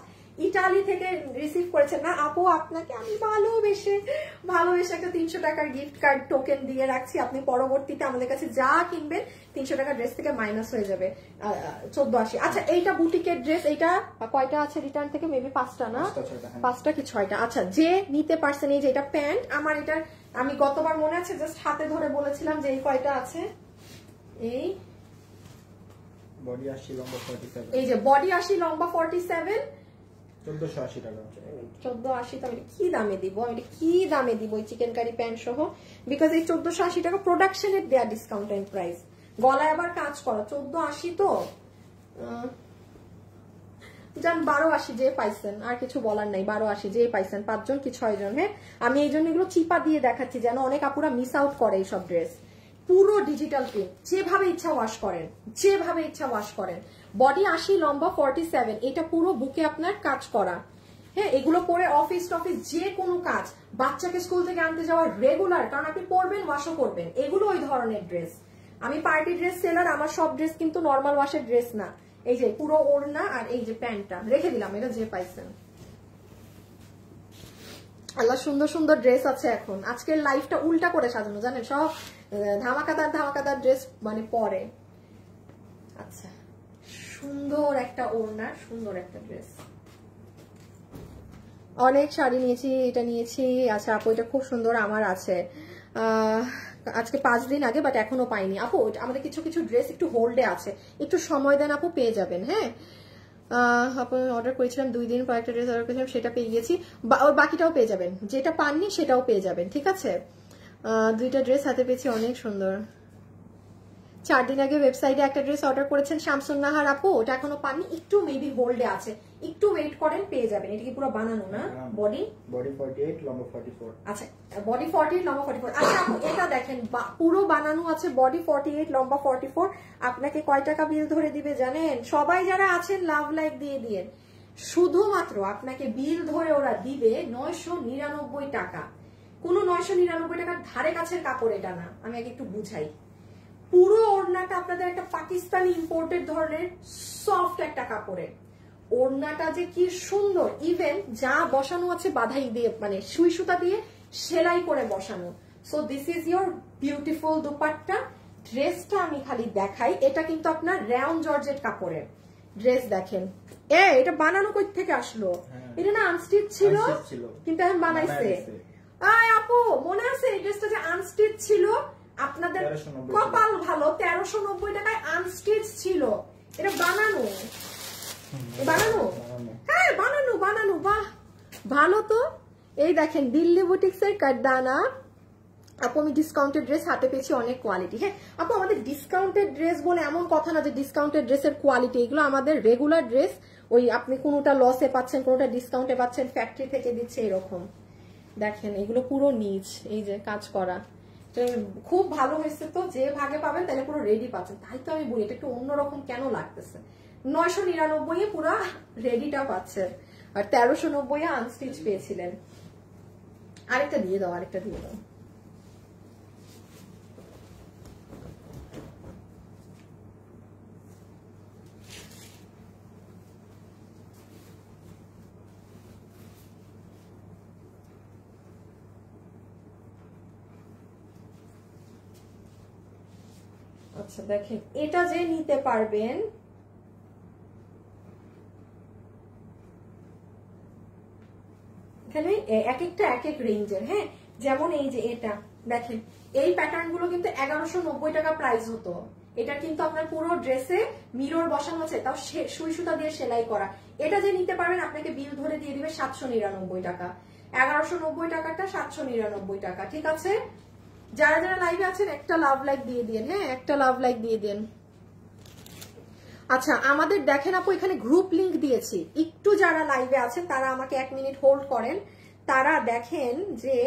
A: Italy থেকে রিসিভ করেছেন না আপু? আপনাকে আমি ভালোবেসে একটা 300 টাকার গিফট কার্ড টোকেন দিয়ে রাখছি। আপনি পরবর্তীতে আমাদের কাছে যা কিনবেন 300 টাকা ড্রেস থেকে মাইনাস হয়ে যাবে 1480। আচ্ছা এইটা বুটিকের ড্রেস, এইটা কয়টা আছে রিটার্ন থেকে? মেবি 5টা না, 5টা কি 6টা। আচ্ছা যে নিতে পারছেন, এই যে এটা প্যান্ট আমার, এটা আমি গতবার মনে আছে জাস্ট হাতে ধরে বলেছিলাম যে এই কয়টা আছে। এই
B: বডি 80 লম্বা 47,
A: এই যে বডি 80 লম্বা 47,
B: 1480 টাকা।
A: 1480 তো আমি কি দামে দিব? আমি কি দামে দিব এই চিকেন কারি প্যান্ট সহ? বিকজ এই 1480 টাকা প্রোডাকশনের দেয়া ডিসকাউন্টেড প্রাইস, গলায় আবার কাজ করা। 1480 তো জান 1280 যে পাইছেন, আর কিছু বলার নাই। 1280 যে পাইছেন, 5 জন কি 6 জন। হ্যাঁ, আমি এই জন্য এগুলো চিপা দিয়ে দেখাচ্ছি, যেন অনেক আপুরা মিস আউট করে এইসব ড্রেস। পুরো ডিজিটাল প্রিন্ট, যেভাবে ইচ্ছা ওয়াশ করেন, যেভাবে ইচ্ছা ওয়াশ করেন। বডি 80 লম্বা 47, এটা পুরো বুকে আপনার কাজ করা। হ্যাঁ, এগুলো পরে অফিস টফিস যে কোনো কাজ, বাচ্চাকে স্কুল থেকে আনতে যাওয়ার রেগুলার, কারণ আপনি পরবেন ওয়াশও করবেন, এগুলো ওই ধরনের ড্রেস। আমি পার্টি ড্রেস সেলার, আমার সব ড্রেস কিন্তু নর্মাল ওয়াশের ড্রেস না। এই যে পুরো ওড়না আর এই যে প্যান্টটা রেখে দিলাম, এটা যে পাইছেন। আল্লাহ সুন্দর সুন্দর ড্রেস আছে এখন। আজকের লাইফটা উল্টা করে সাজানো, জানেন, সব ধামাকাদার ড্রেস মানে পরে। আচ্ছা সুন্দর একটা ওড়না, সুন্দর একটা ড্রেস। অনেক শাড়ি নিয়েছি, এটা নিয়েছি। আচ্ছা আপু এটা খুব সুন্দর, আমার আছে আজকে 5 দিন আগে, বাট এখনো পাইনি আপু। আমাদের কিছু কিছু ড্রেস একটু হোল্ডে আছে, একটু সময় দেন আপু, পেয়ে যাবেন। হ্যাঁ, আপু অর্ডার করেছিলাম 2 দিন পর একটা ড্রেস অর্ডার করেছিলাম, সেটা পেয়ে গেছি, বাকিটাও পেয়ে যাবেন, যেটা পাননি সেটাও পেয়ে যাবেন। ঠিক আছে, 2টা ড্রেস হাতে পেয়েছি, অনেক সুন্দর। 4 দিন আগে ওয়েবসাইটে একটা ড্রেস অর্ডার করেছেন শামসুন নাহার আপু, ওটা এখনো পাননি, একটু মেবি হোল্ডে আছে, একটু ওয়েট করেন, পেয়ে যাবেন। এটা কি পুরো বানানো না? বডি
B: 48 লম্বা 44।
A: আচ্ছা বডি 48 লম্বা 44। আচ্ছা আপু এটা দেখেন, পুরো বানানো আছে, বডি 48 লম্বা 44। আপনাকে কয় টাকা বিল ধরে দিবে জানেন? সবাই যারা আছেন লাভ লাইক দিয়ে দিয়েন, শুধুমাত্র আপনাকে বিল ধরে ওরা দিবে 999 টাকা। কোনো 999 টাকার ধারে কাছের কাপড় এটা না, আমি আগে একটু বুঝাই। পুরো ওড়নাটা আপনাদের একটা পাকিস্তানি ইম্পোর্টেড ধরনের সফট একটা কাপড়ের। ওড়নাটা যে কি সুন্দর, ইভেন যা বসানো আছে বাধাই দিয়ে, মানে সুই সুতা দিয়ে সেলাই করে বসানো। So this is your beautiful dupatta. ড্রেসটা আমি খালি দেখাই, এটা কিন্তু আপনার রেয়ন জর্জেট কাপড়ের। ড্রেস দেখেন, এটা বানানো কই থেকে আসলো? এটা না আনস্টিচ ছিল, কিন্তু এখন বানাইছে। আপু মনে আছে এই ড্রেসটা যে আনস্টিচ ছিল? আপনাদের কপাল ভালো, 1390 টাকায় আনস্টিচ ছিল। এটা বানানো, বানানো, হ্যাঁ বানানো বানানো। বাহ ভালো তো। এই দেখেন দিল্লি বুটিক্সের কারদানা। আপু আমি ডিসকাউন্টেড ড্রেস হাতে পেয়েছি, অনেক কোয়ালিটি। হ্যাঁ আপু আমাদের ডিসকাউন্টেড ড্রেস বলে এমন কথা না যে ডিসকাউন্টেড ড্রেসের কোয়ালিটি, এগুলো আমাদের রেগুলার ড্রেস। ওই আপনি কোনোটা লসে পাচ্ছেন, কোনোটা ডিসকাউন্টে পাচ্ছেন, ফ্যাক্টরি থেকে দিচ্ছে এরকম। দেখেন এগুলো পুরো নিচ, এই যে কাজ করা, খুব ভালো হয়েছে। তো যে ভাগে পাবেন তাহলে পুরো রেডি পাচ্ছেন। তাই তো আমি বলি এটা একটু অন্যরকম কেন লাগতেছে। 999 পুরো রেডিটা পাচ্ছে, আর 1390 আনস্টিচ পেয়েছিলেন। আরেকটা দিয়ে দাও, আরেকটা দিয়ে দাও। আচ্ছা দেখেন এটা যে নিতে পারবেন, এখানে এক একটা এক এক রেঞ্জের। হ্যাঁ যেমন এই যে এটা দেখেন, এই প্যাটার্ন গুলো কিন্তু 1190 টাকা প্রাইস হতো। এটা কিন্তু আপনার পুরো ড্রেসে মিরর বসানো আছে, তাও সুই সুতা দিয়ে সেলাই করা। এটা যে নিতে পারবেন আপনাকে বিল ধরে দিয়ে দিবে 799 টাকা। 1190 টাকাটা 799 টাকা। ঠিক আছে, যারা যারা লাইভে আছেন একটা লাভ লাইক দিয়ে দিন। হ্যাঁ একটা লাভ লাইক দিয়ে দিন। আচ্ছা আমাদের দেখেন আপু এখানে গ্রুপ লিংক দিয়েছি, একটু যারা লাইভে আছেন তারা আমাকে 1 মিনিট হোল্ড করেন। তারা দেখেন যে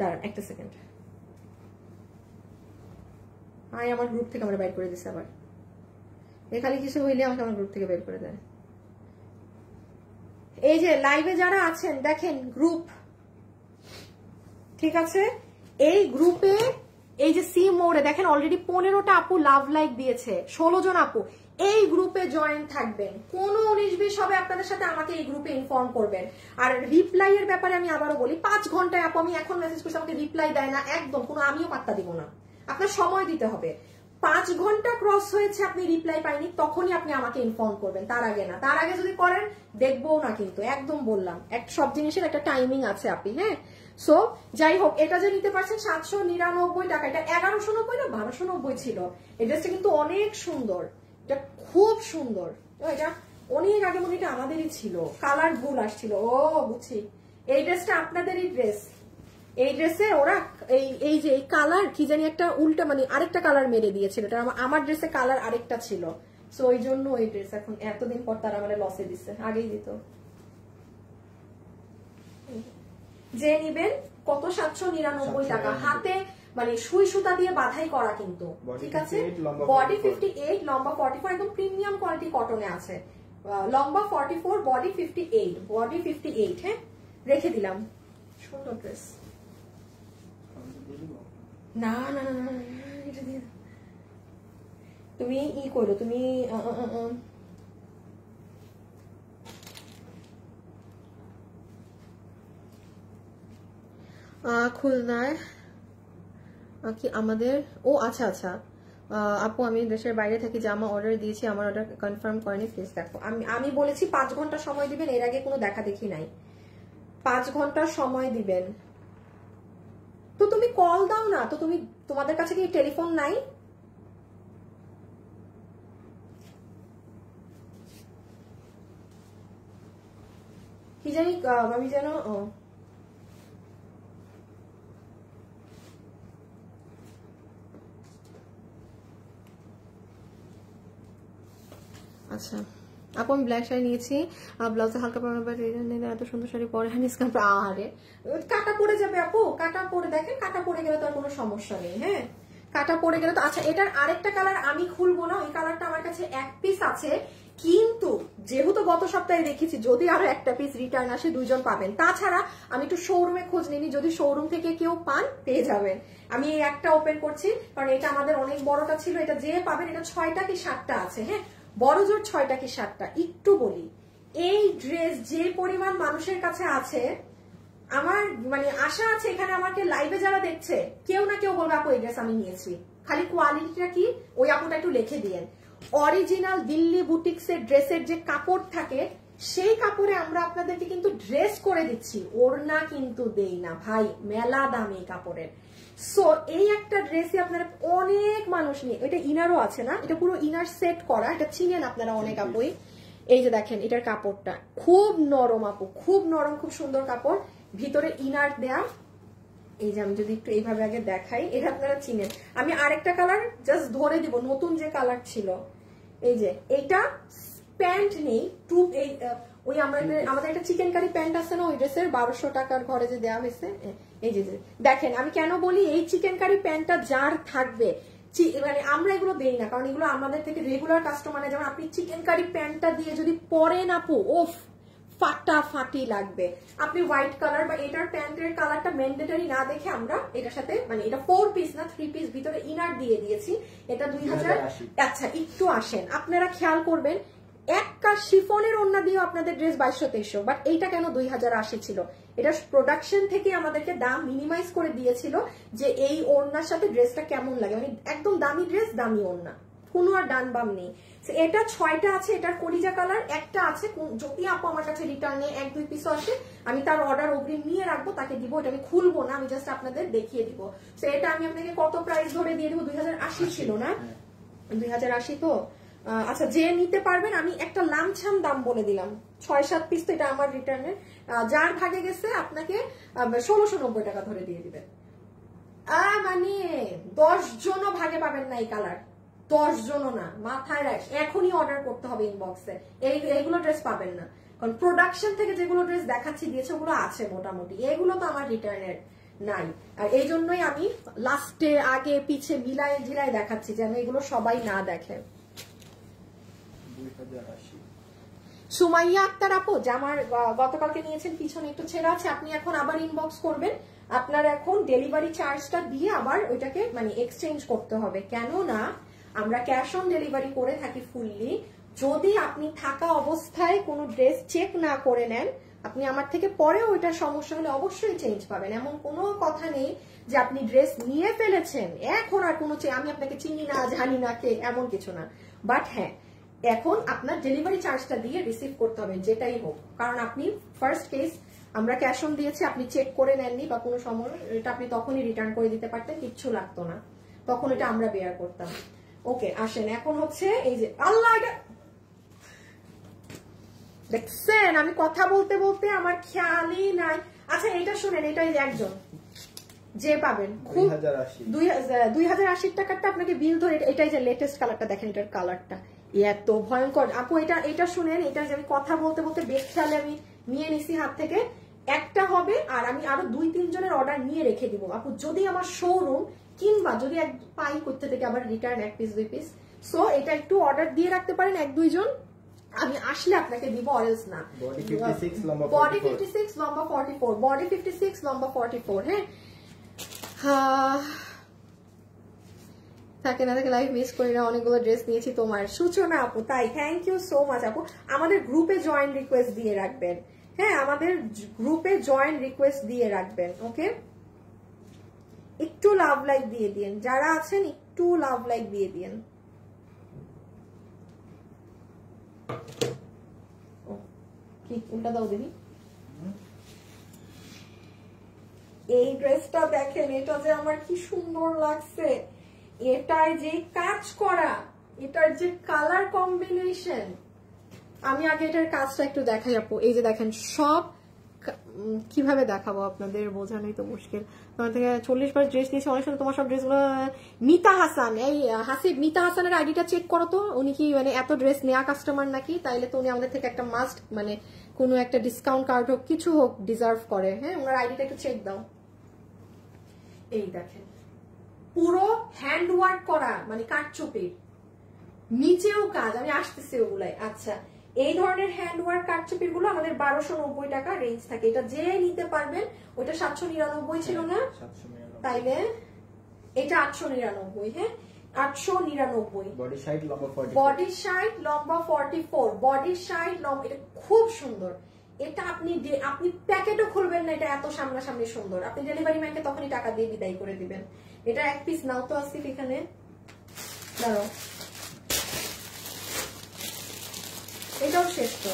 A: দাঁড়ান একটা সেকেন্ড, আমার গ্রুপ থেকে আমরা বের করে দিচ্ছে আবার। এখানে কিছু হইলে আমাকে আমার গ্রুপ থেকে বের করে দেয়। এই যে লাইভে যারা আছেন দেখেন গ্রুপ, ঠিক আছে? এই গ্রুপে এই যে সি মোড়ে দেখেন অলরেডি 15টা আপু লাভ লাইক দিয়েছে, 16 জন আপু। এই গ্রুপে জয়েন থাকবেন, কোনো 19-20 হবে আপনাদের সাথে আমাকে এই গ্রুপে ইনফর্ম করবেন। আর রিপ্লাই এর ব্যাপারে আমি আবারও বলি, 5 ঘন্টায় আপু আমি এখন মেসেজ করছি আমাকে রিপ্লাই দেয় না, একদম কোনো আমিও পাত্তা দিব না। আপনার সময় দিতে হবে। 5 ঘন্টা ক্রস হয়েছে আপনি রিপ্লাই পাইনি, তখনই আপনি আমাকে ইনফর্ম করবেন, তার আগে না। তার আগে যদি করেন দেখবো না কিন্তু, একদম বললাম। সব জিনিসের একটা টাইমিং আছে আপনি। হ্যাঁ সো যাই হোক, এটা যে নিতে পারছেন 799 টাকা, এটা 1190 না 1290 ছিল। এই ড্রেসটা কিন্তু অনেক সুন্দর, এটা খুব সুন্দর। এটা অনেক আগে মনে এটা আমাদেরই ছিল, কালার ভুল আসছিল। ও বুঝছি, এই ড্রেসটা আপনাদেরই ড্রেস। এই ড্রেসে ওরা এই যে এই কালার কি জানি একটা উল্টা মানে আরেকটা কালার মেরে দিয়েছিল, এটা আমার ড্রেসে কালার আরেকটা ছিল। সো ওই জন্য ওই ড্রেস এখন এতদিন পর তারা মানে লসে দিচ্ছে, আগেই দিত। যে নিবেন কত 799 টাকা, হাতে মানে সুই সুতা দিয়ে বাঁধাই করা কিন্তু। ঠিক আছে, বডি 58, লম্বা 44, একদম প্রিমিয়াম কোয়ালিটি কটনে আছে। লম্বা 44, বডি 58, বডি 58। হ্যাঁ রেখে দিলাম, সুন্দর ড্রেস। না না না না এটা দিয়ে তুমি ই করো, তুমি খুলনায় কি আমাদের, ও আচ্ছা আচ্ছা আপু আমি দেশের বাইরে থাকি, জামা অর্ডার দিয়েছি, আমার অর্ডার কনফার্ম করেনি, প্লিজ দেখো। আমি বলেছি 5 ঘন্টা সময় দিবেন, এর আগে কোনো দেখা দেখি নাই। 5 ঘন্টা সময় দিবেন। তো তুমি কল দাও না, তো তুমি তোমাদের কাছে কি টেলিফোন নাই? কি জানি আমি যেন আচ্ছা আপু আমি ব্ল্যাক শাড়ি নিয়েছি, ব্লাউজে হালকা এত সুন্দর শাড়ি পরে আরে কাটা পড়ে যাবে আপু, কাটা পড়ে দেখেন, কাটা পড়ে গেলে তো আর কোনো সমস্যা নেই। হ্যাঁ কাটা পড়ে গেলে তো আচ্ছা। এটার আরেকটা কালার আমি খুলবো না, ওই কালারটা আমার কাছে 1 পিস আছে, কিন্তু যেহেতু গত সপ্তাহে দেখেছি যদি আরো একটা পিস রিটার্ন আসে 2 জন পাবেন। তাছাড়া আমি একটু শোরুমে খোঁজ নিনি, যদি শোরুম থেকে কেউ পান পেয়ে যাবেন। আমি এই একটা ওপেন করছি কারণ এটা আমাদের অনেক বড়টা ছিল, এটা যে পাবেন এটা 6টা কি 7টা আছে। হ্যাঁ বড় জোর 6টা কি 7টা। একটু বলি, এই ড্রেস যে পরিমাণ মানুষের কাছে আছে আমার মানে আশা আছে এখানে আমাকে লাইভে যারা দেখছে কেউ না কেউ বলবে আপু এই ড্রেস আমি নিয়েছি, খালি কোয়ালিটিটা কি ওই আপুটা একটু লিখে দিয়েন। অরিজিনাল দিল্লি বুটিক্সের ড্রেসের যে কাপড় থাকে সেই কাপড়ে আমরা আপনাদেরকে কিন্তু ড্রেস করে দিচ্ছি, ওড়না কিন্তু দেই না ভাই, মেলা দাম এই কাপড়ের। সো এই একটা ড্রেসই আপনারা অনেক মানুষ নিয়ে, এটা ইনারও আছে না, এটা পুরো ইনার সেট করা, এটা চিনেন আপনারা অনেক আপুই। এই যে দেখেন এটার কাপড়টা খুব নরম আপু, খুব নরম, খুব সুন্দর কাপড়, ভিতরে ইনার দেয়া। এই যে আমি যদি একটু এইভাবে আগে দেখাই, এটা আপনারা চিনেন। আমি আরেকটা কালার জাস্ট ধরে দিব, নতুন যে কালার ছিল, এই যে এইটা প্যান্ট নেই, ওই আমাদের একটা চিকেন কারি প্যান্ট আছে না ওই ড্রেসের 1200 টাকার ঘরে যে দেওয়া হয়েছে, এই যে দেখেন। আমি কেন বলি এই চিকেন কারি প্যান্টটা যার থাকবে, মানে আমরা এগুলো দেই না, কারণ এগুলো আমাদের থেকে রেগুলার কাস্টমার, যেমন আপনি চিকেন কারি প্যান্টটা দিয়ে যদি পরেন আপু, ওফ ফাটাফাটি লাগবে। আপনি হোয়াইট কালার বা এটার প্যান্টের কালারটা ম্যান্ডেটরি না দেখে আমরা এটার সাথে, মানে এটা 4 পিস না 3 পিস, ভিতরে ইনার দিয়ে দিয়েছি। এটা 2000। আচ্ছা একটু আসেন, আপনারা খেয়াল করবেন একটা শিফনের ওড়না দিয়েও আপনাদের ড্রেস 2200-2300, বাট এইটা কেন 2080 ছিল? এটা প্রোডাকশন থেকে আমাদেরকে দাম মিনিমাইজ করে দিয়েছিল যে এই ওড়নার সাথে ড্রেসটা কেমন লাগে, মানে একদম দামি ড্রেস দামি ওড়না, কোনো আর ডান বাম নেই। এটা 6টা আছে, এটার কলিজা কালার একটা আছে, যদি আপু আমার কাছে রিটার্নে 1-2 পিসও আসে আমি তার অর্ডার অগ্রিম নিয়ে রাখবো, তাকে দিব, এটা আমি খুলবো না, আমি জাস্ট আপনাদের দেখিয়ে দিব। তো এটা আমি আপনাকে কত প্রাইস ধরে দিয়ে দিব, 2080 ছিল না, 2080 তো। আচ্ছা যে নিতে পারবেন আমি একটা লামছাম দাম বলে দিলাম, 6-7 পিস তো এটা আমার রিটার্নে, যার ভাগে গেছে আপনাকে 1690 টাকা ধরে দিয়ে দিবেন। মানে 10 জনও ভাগে পাবেন না এই কালার, 10 জনও না, মাথায় রাখ, এখনই অর্ডার করতে হবে ইনবক্সে, এইগুলো ড্রেস পাবেন না, কারণ প্রোডাকশন থেকে যেগুলো ড্রেস দেখাচ্ছি দিয়েছে ওগুলো আছে মোটামুটি, এগুলো তো আমার রিটার্নের নাই। আর এই জন্যই আমি লাস্টে আগে পিছে মিলায় ঝিলায় দেখাচ্ছি যেন এগুলো সবাই না দেখে। সুমাইয়া আক্তার আপু জামার গতকালকে নিয়েছেন, পিছনে একটু ছেঁড়া আছে, আপনি এখন আবার ইনবক্স করবেন, আপনার এখন ডেলিভারি চার্জটা দিয়ে আবার ওইটাকে মানে এক্সচেঞ্জ করতে হবে, কেন না আমরা ক্যাশ অন ডেলিভারি করে থাকি ফুললি। যদি আপনি থাকা অবস্থায় কোনো ড্রেস চেক না করে নেন, আপনি আমার থেকে পরে ওইটার সমস্যা হলে অবশ্যই চেঞ্জ পাবেন, এমন কোনো কথা নেই যে আপনি ড্রেস নিয়ে ফেলেছেন এখন আর কোনো আমি আপনাকে চিনি না জানি না কে, এমন কিছু না। বাট হ্যাঁ এখন আপনার ডেলিভারি চার্জটা দিয়ে রিসিভ করতে হবে যেটাই হোক, কারণ আপনি ফার্স্ট কেস আমরা ক্যাশ অন দিয়েছি, আপনি চেক করে নেননি বা কোনো সময়, এটা আপনি তখনই রিটার্ন করে দিতে পারতেন, কিচ্ছু লাগতো না, তখন এটা আমরা বেয়ার করতাম। ওকে আসেন, এখন হচ্ছে এই যে আল্লাহ, এটা দেখছেন আমি কথা বলতে বলতে আমার খেয়ালই নাই। আচ্ছা এটা শুনেন, এটাই একজন যে পাবেন 2080 টাকারটা আপনাকে বিল ধরে, এটাই যে লেটেস্ট কালারটা দেখেন, এটার কালারটা এত ভয়ঙ্কর আপু। এটা শুনেন, এটা যে আমি কথা বলতে বলতে বেখেয়ালে আমি নিয়ে নিছি হাত থেকে, একটা হবে আর আমি আরো 2-3 জনের অর্ডার নিয়ে রেখে দিব আপু, যদি আমার শোরুম কিংবা যদি এক পাই করতে থেকে আবার রিটার্ন 1 পিস 2 পিস। সো এটা একটু অর্ডার দিয়ে রাখতে পারেন 1-2 জন, আমি আসলে আপনাকে দিব, অরেলস না।
B: বডি 56 লম্বা 44,
A: বডি 56 লম্বা 44, বডি 56 লম্বা 44। হ্যাঁ থাকে না থাকে লাইভ মিস করি না, অনেকগুলো ড্রেস নিয়েছি তোমার সূচনা আপু, তাই থ্যাংক ইউ সো মাচ আপু। আমাদের গ্রুপে জয়েন রিকোয়েস্ট দিয়ে রাখবেন, হ্যাঁ আমাদের গ্রুপে জয়েন রিকোয়েস্ট দিয়ে রাখবেন, ওকে। একটু লাভ লাইক দিয়ে দিন যারা আছেন, একটু লাভ লাইক দিয়ে দিন। কি উল্টা দাও দিদি, এই ড্রেসটা দেখেন, এটা যে আমার কি সুন্দর লাগছে, এটার যে কাজ করা, এটার যে কালার কম্বিনেশন, আমি আগে এটার কাজটা একটু দেখাই আপু। এই যে দেখেন সব, কিভাবে দেখাবো আপনাদের বোঝানোই তো মুশকিল, তোমার থেকে 40 বার ড্রেস নিয়েছি, অনেক সময় তোমার সব ড্রেসগুলো। মিতা হাসান, এই হাসিব, মিতা হাসানের আইডিটা চেক করো তো, উনি কি মানে এত ড্রেস নেওয়া কাস্টমার নাকি, তাইলে তো উনি আমাদের থেকে একটা মাস্ট মানে কোনো একটা ডিসকাউন্ট কার্ড হোক কিছু হোক ডিজার্ভ করে, হ্যাঁ ওনার আইডিটা একটু চেক দাও। এই দেখেন পুরো হ্যান্ড ওয়ার্ক করা, মানে কাঠচুপির নিচেও কাজ, আমি আসতেছি ওগুলাই। আচ্ছা এই ধরনের হ্যান্ড ওয়ার্ক কাঠচুপির গুলো আমাদের 1290 টাকা রেঞ্জ থাকে, এটা যে নিতে পারবেন। ওটা 799 ছিল না, তাইলে এটা 899, হ্যাঁ 899।
B: বডি 60 লম্বা 44,
A: বডি 60 লম্বা 44, বডি 60 লম্বা, এটা খুব সুন্দর। এটা আপনি প্যাকেটও খুলবেন না, এটা এত সামনাসামনি সুন্দর। আপনি ডেলিভারি ম্যানকে তখনই টাকা দিয়ে বিদায় করে দিবেন। এটা এক পিস নাও তো আসিফ এখানে, দাঁড়াও, এটাও শেষ তো,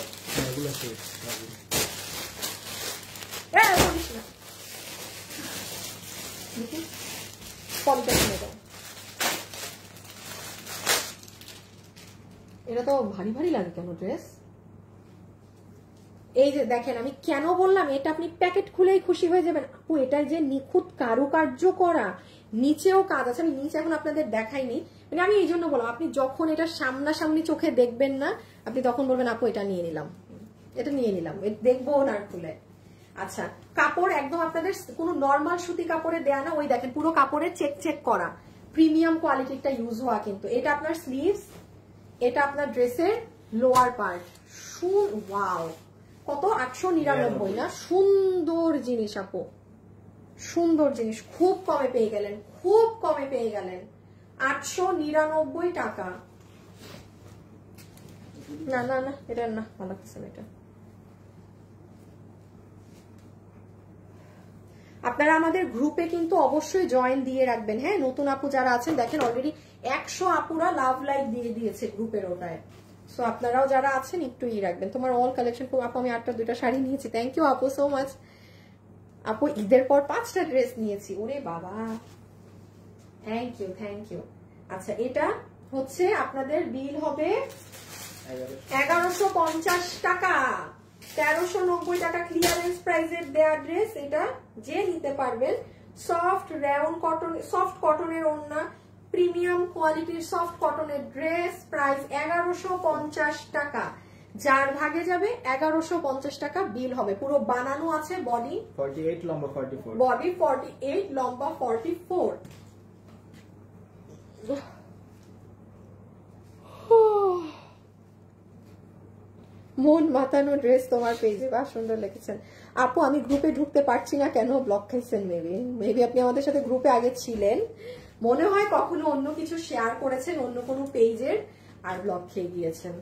B: এগুলো শেষ।
A: বলিস না, পলিটা কিনে দাও। এটা তো ভারী ভারী লাগে কেন ড্রেস? এই যে দেখেন, আমি কেন বললাম এটা আপনি প্যাকেট খুলেই খুশি হয়ে যাবেন। আপু এটা যে নিখুঁত কারুকার্য করা, নিচেও কাজ আছে, আমি নিচে এখন আপনাদের দেখাইনি, মানে আমি এই জন্য বললাম আপনি যখন এটা সামনাসামনি চোখে দেখবেন না, আপনি তখন বলবেন আপু এটা নিয়ে নিলাম, এটা নিয়ে নিলাম, দেখবো না খুলে। আচ্ছা, কাপড় একদম আপনাদের কোনো নর্মাল সুতি কাপড়ে দেয়া না, ওই দেখেন পুরো কাপড়ে চেক চেক করা, প্রিমিয়াম কোয়ালিটিটা ইউজ হওয়া। কিন্তু এটা আপনার স্লিভস, এটা আপনার ড্রেসের লোয়ার পার্ট। ওয়াও, কত 899 না? সুন্দর জিনিস আপু, সুন্দর জিনিস, খুব কমে পেয়ে গেলেন, খুব কমে পেয়ে গেলেন, 899 টাকা। না না না, এটা না, ভালো লাগছে না এটা। আপনারা আমাদের গ্রুপে কিন্তু অবশ্যই জয়েন দিয়ে রাখবেন, হ্যাঁ। নতুন আপু যারা আছেন দেখেন অলরেডি 100 আপুরা লাভ লাইক দিয়ে দিয়েছে গ্রুপের ওটায়। সো আপনারাও যারা আছেন একটু রাখবেন। তোমার অল কালেকশন খুব আপু, আমি 8টা 2টা শাড়ি নিয়েছি, থ্যাংক ইউ আপু সো মাচ। আপু ঈদের পর 5টা ড্রেস নিয়েছি, ওরে বাবা, থ্যাংক ইউ থ্যাংক ইউ। আচ্ছা, এটা হচ্ছে আপনাদের বিল হবে 1150 টাকা, 1390 টাকা ক্লিয়ারেন্স প্রাইসের দেয়া ড্রেস। এটা যে নিতে পারবেন, সফট রেয়ন কটন, সফট কটনের ওড়না, প্রিমিয়াম কোয়ালিটির সফট কটনের ড্রেস, প্রাইস 1150 টাকা। যার ভাগে যাবে 1150 টাকা বিল হবে। পুরো বানানো আছে, বডি
B: 48 লম্বা 44,
A: বডি 48 লম্বা 44। মন মাতানো ড্রেস তোমার পেজে, বা সুন্দর লিখেছেন আপু। আমি গ্রুপে ঢুকতে পারছি না কেন? ব্লক খাইছেন মেবি আপনি আমাদের সাথে গ্রুপে আগে ছিলেন, মনে হয় কখনো অন্য কিছু শেয়ার করেছেন অন্য কোনো পেজের আর ব্লক খেয়ে গিয়েছেন।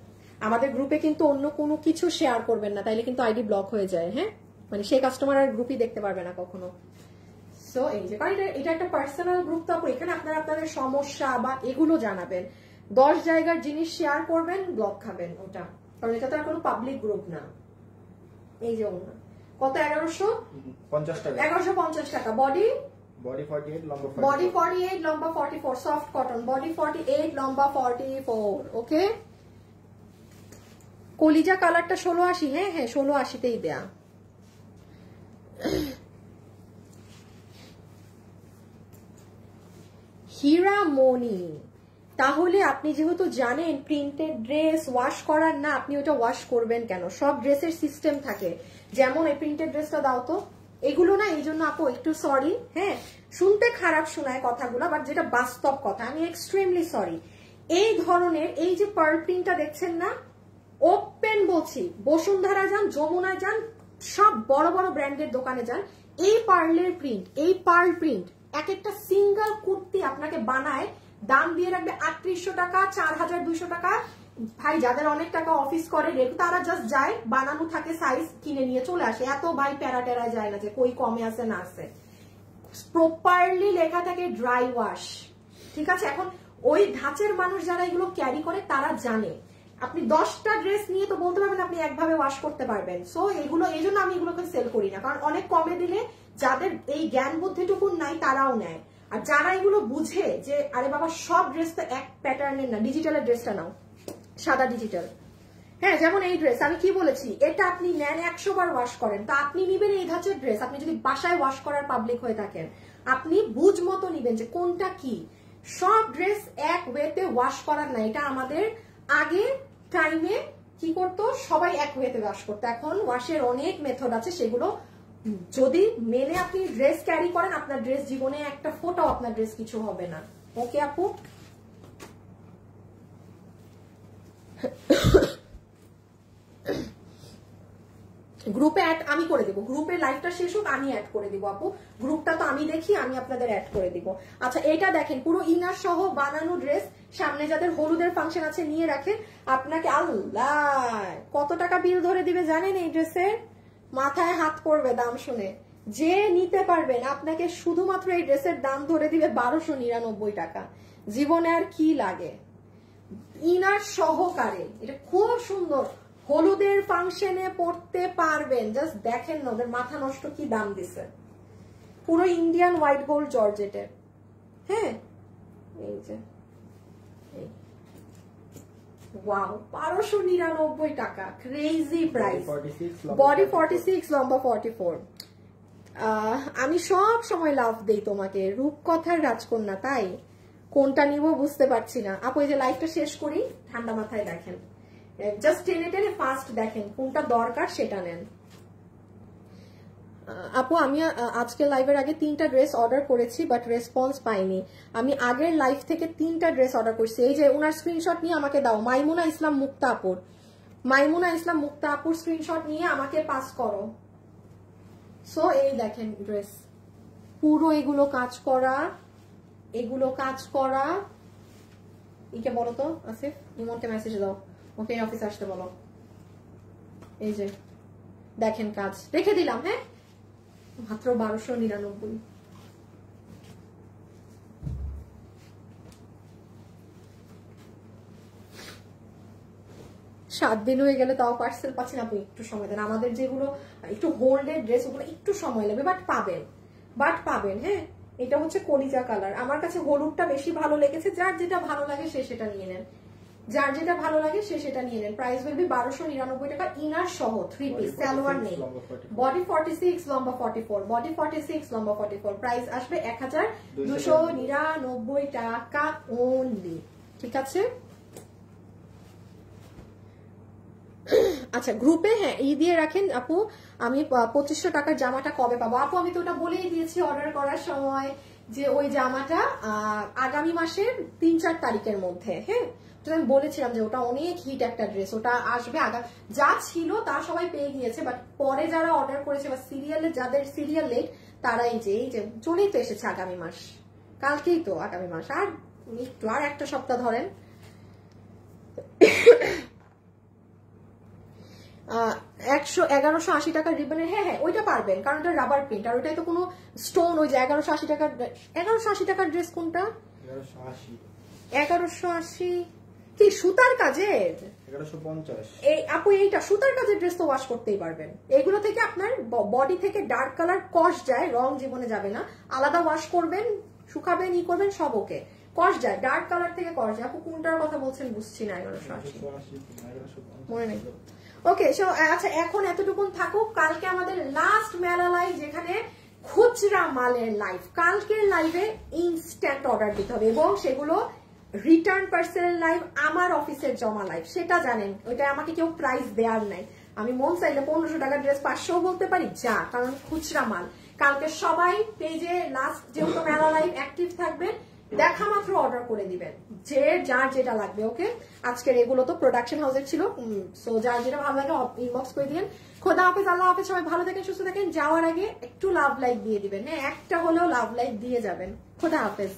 A: আমাদের গ্রুপে কিন্তু অন্য কোনো কিছু শেয়ার করবেন না, তাইলে কিন্তু আইডি ব্লক হয়ে যায়, হ্যাঁ। মানে সেই কাস্টমার আর গ্রুপই দেখতে পারবে না কখনো। সো এই যে, কারণ এটা একটা পার্সোনাল গ্রুপ, তো এখানে আপনারা আপনাদের সমস্যা বা এগুলো জানাবেন। 10 জায়গার জিনিস শেয়ার করবেন, ব্লক খাবেন ওটা, কারণ এটা তো আর কোনো পাবলিক গ্রুপ না। এই যে ওনা কত, 1150 টাকা, 1150 টাকা। বডি
B: 48 লম্বা 44,
A: বডি 48 লম্বা 44, সফট কটন, বডি 48 লম্বা 44। ওকে, কলিজা কালারটা 1680, হ্যাঁ হ্যাঁ 1680তেই দেয়া। হীরামণি, তাহলে আপনি যেহেতু জানেন প্রিন্টেড ড্রেস ওয়াশ করার না, আপনি ওটা ওয়াশ করবেন কেন? সব ড্রেসের সিস্টেম থাকে, যেমন এই প্রিন্টেড ড্রেসটা দাও তো, এগুলো না, এই জন্য আপু একটু সরি, হ্যাঁ, শুনতে খারাপ শোনায় কথাগুলো, বাট যেটা বাস্তব কথা, আমি এক্সট্রিমলি সরি। এই ধরনের এই যে পার্ল প্রিন্টটা দেখছেন না, ওপেন বলছি, বসুন্ধরা যান, যমুনা যান, সব বড় বড় ব্র্যান্ডের দোকানে যান, এই পার্লের প্রিন্ট, এই পার্ল প্রিন্ট এক একটা সিঙ্গেল কুর্তি আপনাকে বানায়, দাম দিয়ে রাখবে 3800 টাকা, 4200 টাকা। ভাই যাদের অনেক টাকা অফিস করে তারা জাস্ট যায়, বানানো থাকে, সাইজ কিনে নিয়ে চলে আসে, এত ভাই প্যারা টেরা যায় না যে কই কমে আছে না আছে। প্রপারলি লেখা থাকে ড্রাই ওয়াশ, ঠিক আছে। এখন ওই ধাঁচের মানুষ যারা এগুলো ক্যারি করে তারা জানে, আপনি 10টা ড্রেস নিয়ে তো বলতে পারবেন আপনি একভাবে ওয়াশ করতে পারবেন। সো এগুলো, এই জন্য আমি এগুলোকে সেল করি না, কারণ অনেক কমে দিলে যাদের এই জ্ঞান বুদ্ধিটুকু নাই তারাও নেয়, আর যারা এগুলো বুঝে যে আরে বাবা সব ড্রেস তো এক প্যাটার্নের না, ডিজিটালের ড্রেসটা নাও, সাদা ডিজিটাল, হ্যাঁ। যেমন এই ড্রেস আমি কি বলেছি, এটা আপনি নেন 100 বার ওয়াশ করেন, তা আপনি নিবেন এই ধাঁচের ড্রেস। আপনি যদি বাসায় ওয়াশ করার পাবলিক হয়ে থাকেন, আপনি বুঝ মতো নিবেন যে কোনটা কি। সব ড্রেস এক ওয়েতে ওয়াশ করার না, এটা আমাদের আগে টাইমে কি করতো, সবাই এক ওয়েতে ওয়াশ করতো। এখন ওয়াশের অনেক মেথড আছে, সেগুলো যদি মেনে আপনি ড্রেস ক্যারি করেন, আপনার ড্রেস জীবনে একটা ফোটাও আপনার ড্রেস কিছু হবে না। ওকে আপু, গ্রুপে অ্যাড আমি করে দিব, গ্রুপে লাইভটা শেষ হোক আমি অ্যাড করে দিব আপু, গ্রুপটা তো আমি দেখি, আমি আপনাদের অ্যাড করে দিব। আচ্ছা, এটা দেখেন পুরো ইনার সহ বানানো ড্রেস, সামনে যাদের হলুদের ফাংশন আছে নিয়ে রাখেন। আপনাকে আল্লাহ কত টাকা বিল ধরে দিবে জানেন এই ড্রেসের? মাথায় হাত পড়বে দাম শুনে। যে নিতে পারবেন আপনাকে শুধুমাত্র এই ড্রেসের দাম ধরে দিবে 1299 টাকা। জীবনে আর কি লাগে, ইনার সহকারে। এটা খুব সুন্দর, হলুদের ফাংশনে পড়তে পারবেন। জাস্ট দেখেন না ওদের মাথা নষ্ট কি দাম দিছে। পুরো ইন্ডিয়ান হোয়াইট গোল্ড জর্জেটের। হ্যাঁ এই যে ওয়াও 1299 টাকা, ক্রেজি প্রাইস। বডি 46, লম্বা 44। আমি সব সময় লাভ দেই তোমাকে, রূপকথার রাজকন্যা, তাই কোনটা নিব বুঝতে পারছি না। আপু এই যে লাইফটা শেষ করি, ঠান্ডা মাথায় দেখেন, জাস্ট টেনে টেনে ফাস্ট দেখেন কোনটা দরকার সেটা নেন। আপু আমি আজকে লাইভের আগে 3টা ড্রেস অর্ডার করেছি বাট রেসপন্স পাইনি। আমি আগের লাইভ থেকে 3টা ড্রেস অর্ডার করছি। এই যে ওনার স্ক্রিনশট নিয়ে আমাকে দাও, মাইমুনা ইসলাম মুক্তাপুর। মাইমুনা ইসলাম মুক্তাপুর স্ক্রিনশট নিয়ে আমাকে পাস করো। সো এই দেখেন ড্রেস, পুরো এগুলো কাজ করা, এগুলো কাজ করা। ইকে বলো তো আসিফ, ইমনকে মেসেজ দাও, ওকে অফিস আসতে বলো। এই যে দেখেন কাজ, রেখে দিলাম। হ্যাঁ মাত্র 1299। 7 দিন হয়ে গেলে তাও পার্সেল পাচ্ছি না। আপনি একটু সময় দেন, আমাদের যেগুলো একটু হোল্ডের ড্রেস ওগুলো একটু সময় লাগবে, বাট পাবেন। হ্যাঁ এটা হচ্ছে কলিজা কালার, আমার কাছে হলুদটা বেশি ভালো লেগেছে। যার যেটা ভালো লাগে সে সেটা নিয়ে নেন, যার যেটা ভালো লাগে সে সেটা নিয়ে নেন। প্রাইস বলবি 1299 টাকা, ইনার সহ 3 পিস, সালোয়ার নেই। বডি 46, লম্বা 44। বডি 46, লম্বা 44। প্রাইস আসবে 1299 টাকা ওনলি। ঠিক আছে। আচ্ছা গ্রুপে হ্যাঁ ই দিয়ে রাখেন আপু, আমি 2500 টাকার জামাটা কবে পাবো? আপু আমি তো ওটা বলেই দিয়েছি অর্ডার করার সময়, যে ওই জামাটা আগামী মাসের 3-4 তারিখের মধ্যে। হ্যাঁ তো আমি বলেছিলাম যে ওটা অনেক হিট একটা ড্রেস, ওটা আসবে। যা ছিল তা সবাই পেয়ে গিয়েছে, বাট পরে যারা অর্ডার করেছে বা সিরিয়ালে যাদের সিরিয়াল লেট তারা এই যে চলেই তো এসেছে আগামী মাস, কালকেই তো আগামী মাস, আর একটু আর একটা সপ্তাহ ধরেন। 1180 টাকার রিবনের। হ্যাঁ ওইটা পারবেন, কারণ এটা রাবার প্রিন্ট আর ওইটাই তো কোনো স্টোন। ওই যে 1180 টাকার ড্রেস কোনটা? 1180 কি সুতার কাজের?
B: 1150।
A: এই আপু এইটা সুতার কাজের ড্রেস তো ওয়াশ করতেই পারবেন। এগুলো থেকে আপনার বডি থেকে ডার্ক কালার কস যায়, রং জীবনে যাবে না। আলাদা ওয়াশ করবেন, শুকাবেন, ই করবেন, সব ওকে। কস যায়, ডার্ক কালার থেকে কস যায়। আপু কোনটার কথা বলছেন বুঝছি না। 1180 মনে নেই। ওকে সো আচ্ছা এখন এতটুকুন থাকুক। কালকে আমাদের লাস্ট মেলা লাইভ, যেখানে খুচরা মালের লাইভ। কালকের লাইভে ইনস্ট্যান্ট অর্ডার দিতে হবে এবং সেগুলো রিটার্ন পার্সেলের লাইভ, আমার অফিসের জমা লাইভ, সেটা জানেন। ওইটা আমাকে কেউ প্রাইস দেওয়ার নাই। আমি মন চাইলে 1500 টাকার ড্রেস 500 বলতে পারি, যা, কারণ খুচরা মাল। কালকে সবাই পেজে লাস্ট যেহেতু মেলা লাইভ অ্যাক্টিভ থাকবেন, দেখা মাত্র অর্ডার করে দিবেন, যে যার যেটা লাগবে। ওকে আজকের এগুলো তো প্রোডাকশন হাউসের ছিল, সো যার যেটা ভালো লাগে ইনবক্স করে দিবেন। খোদা হাফেজ, আল্লাহ হাফেজ, সবাই ভালো থাকেন, সুস্থ থাকেন। যাওয়ার আগে একটু লাভ লাইক দিয়ে দিবেন। হ্যাঁ একটা হলেও লাভ লাইক দিয়ে যাবেন। খোদা হাফেজ।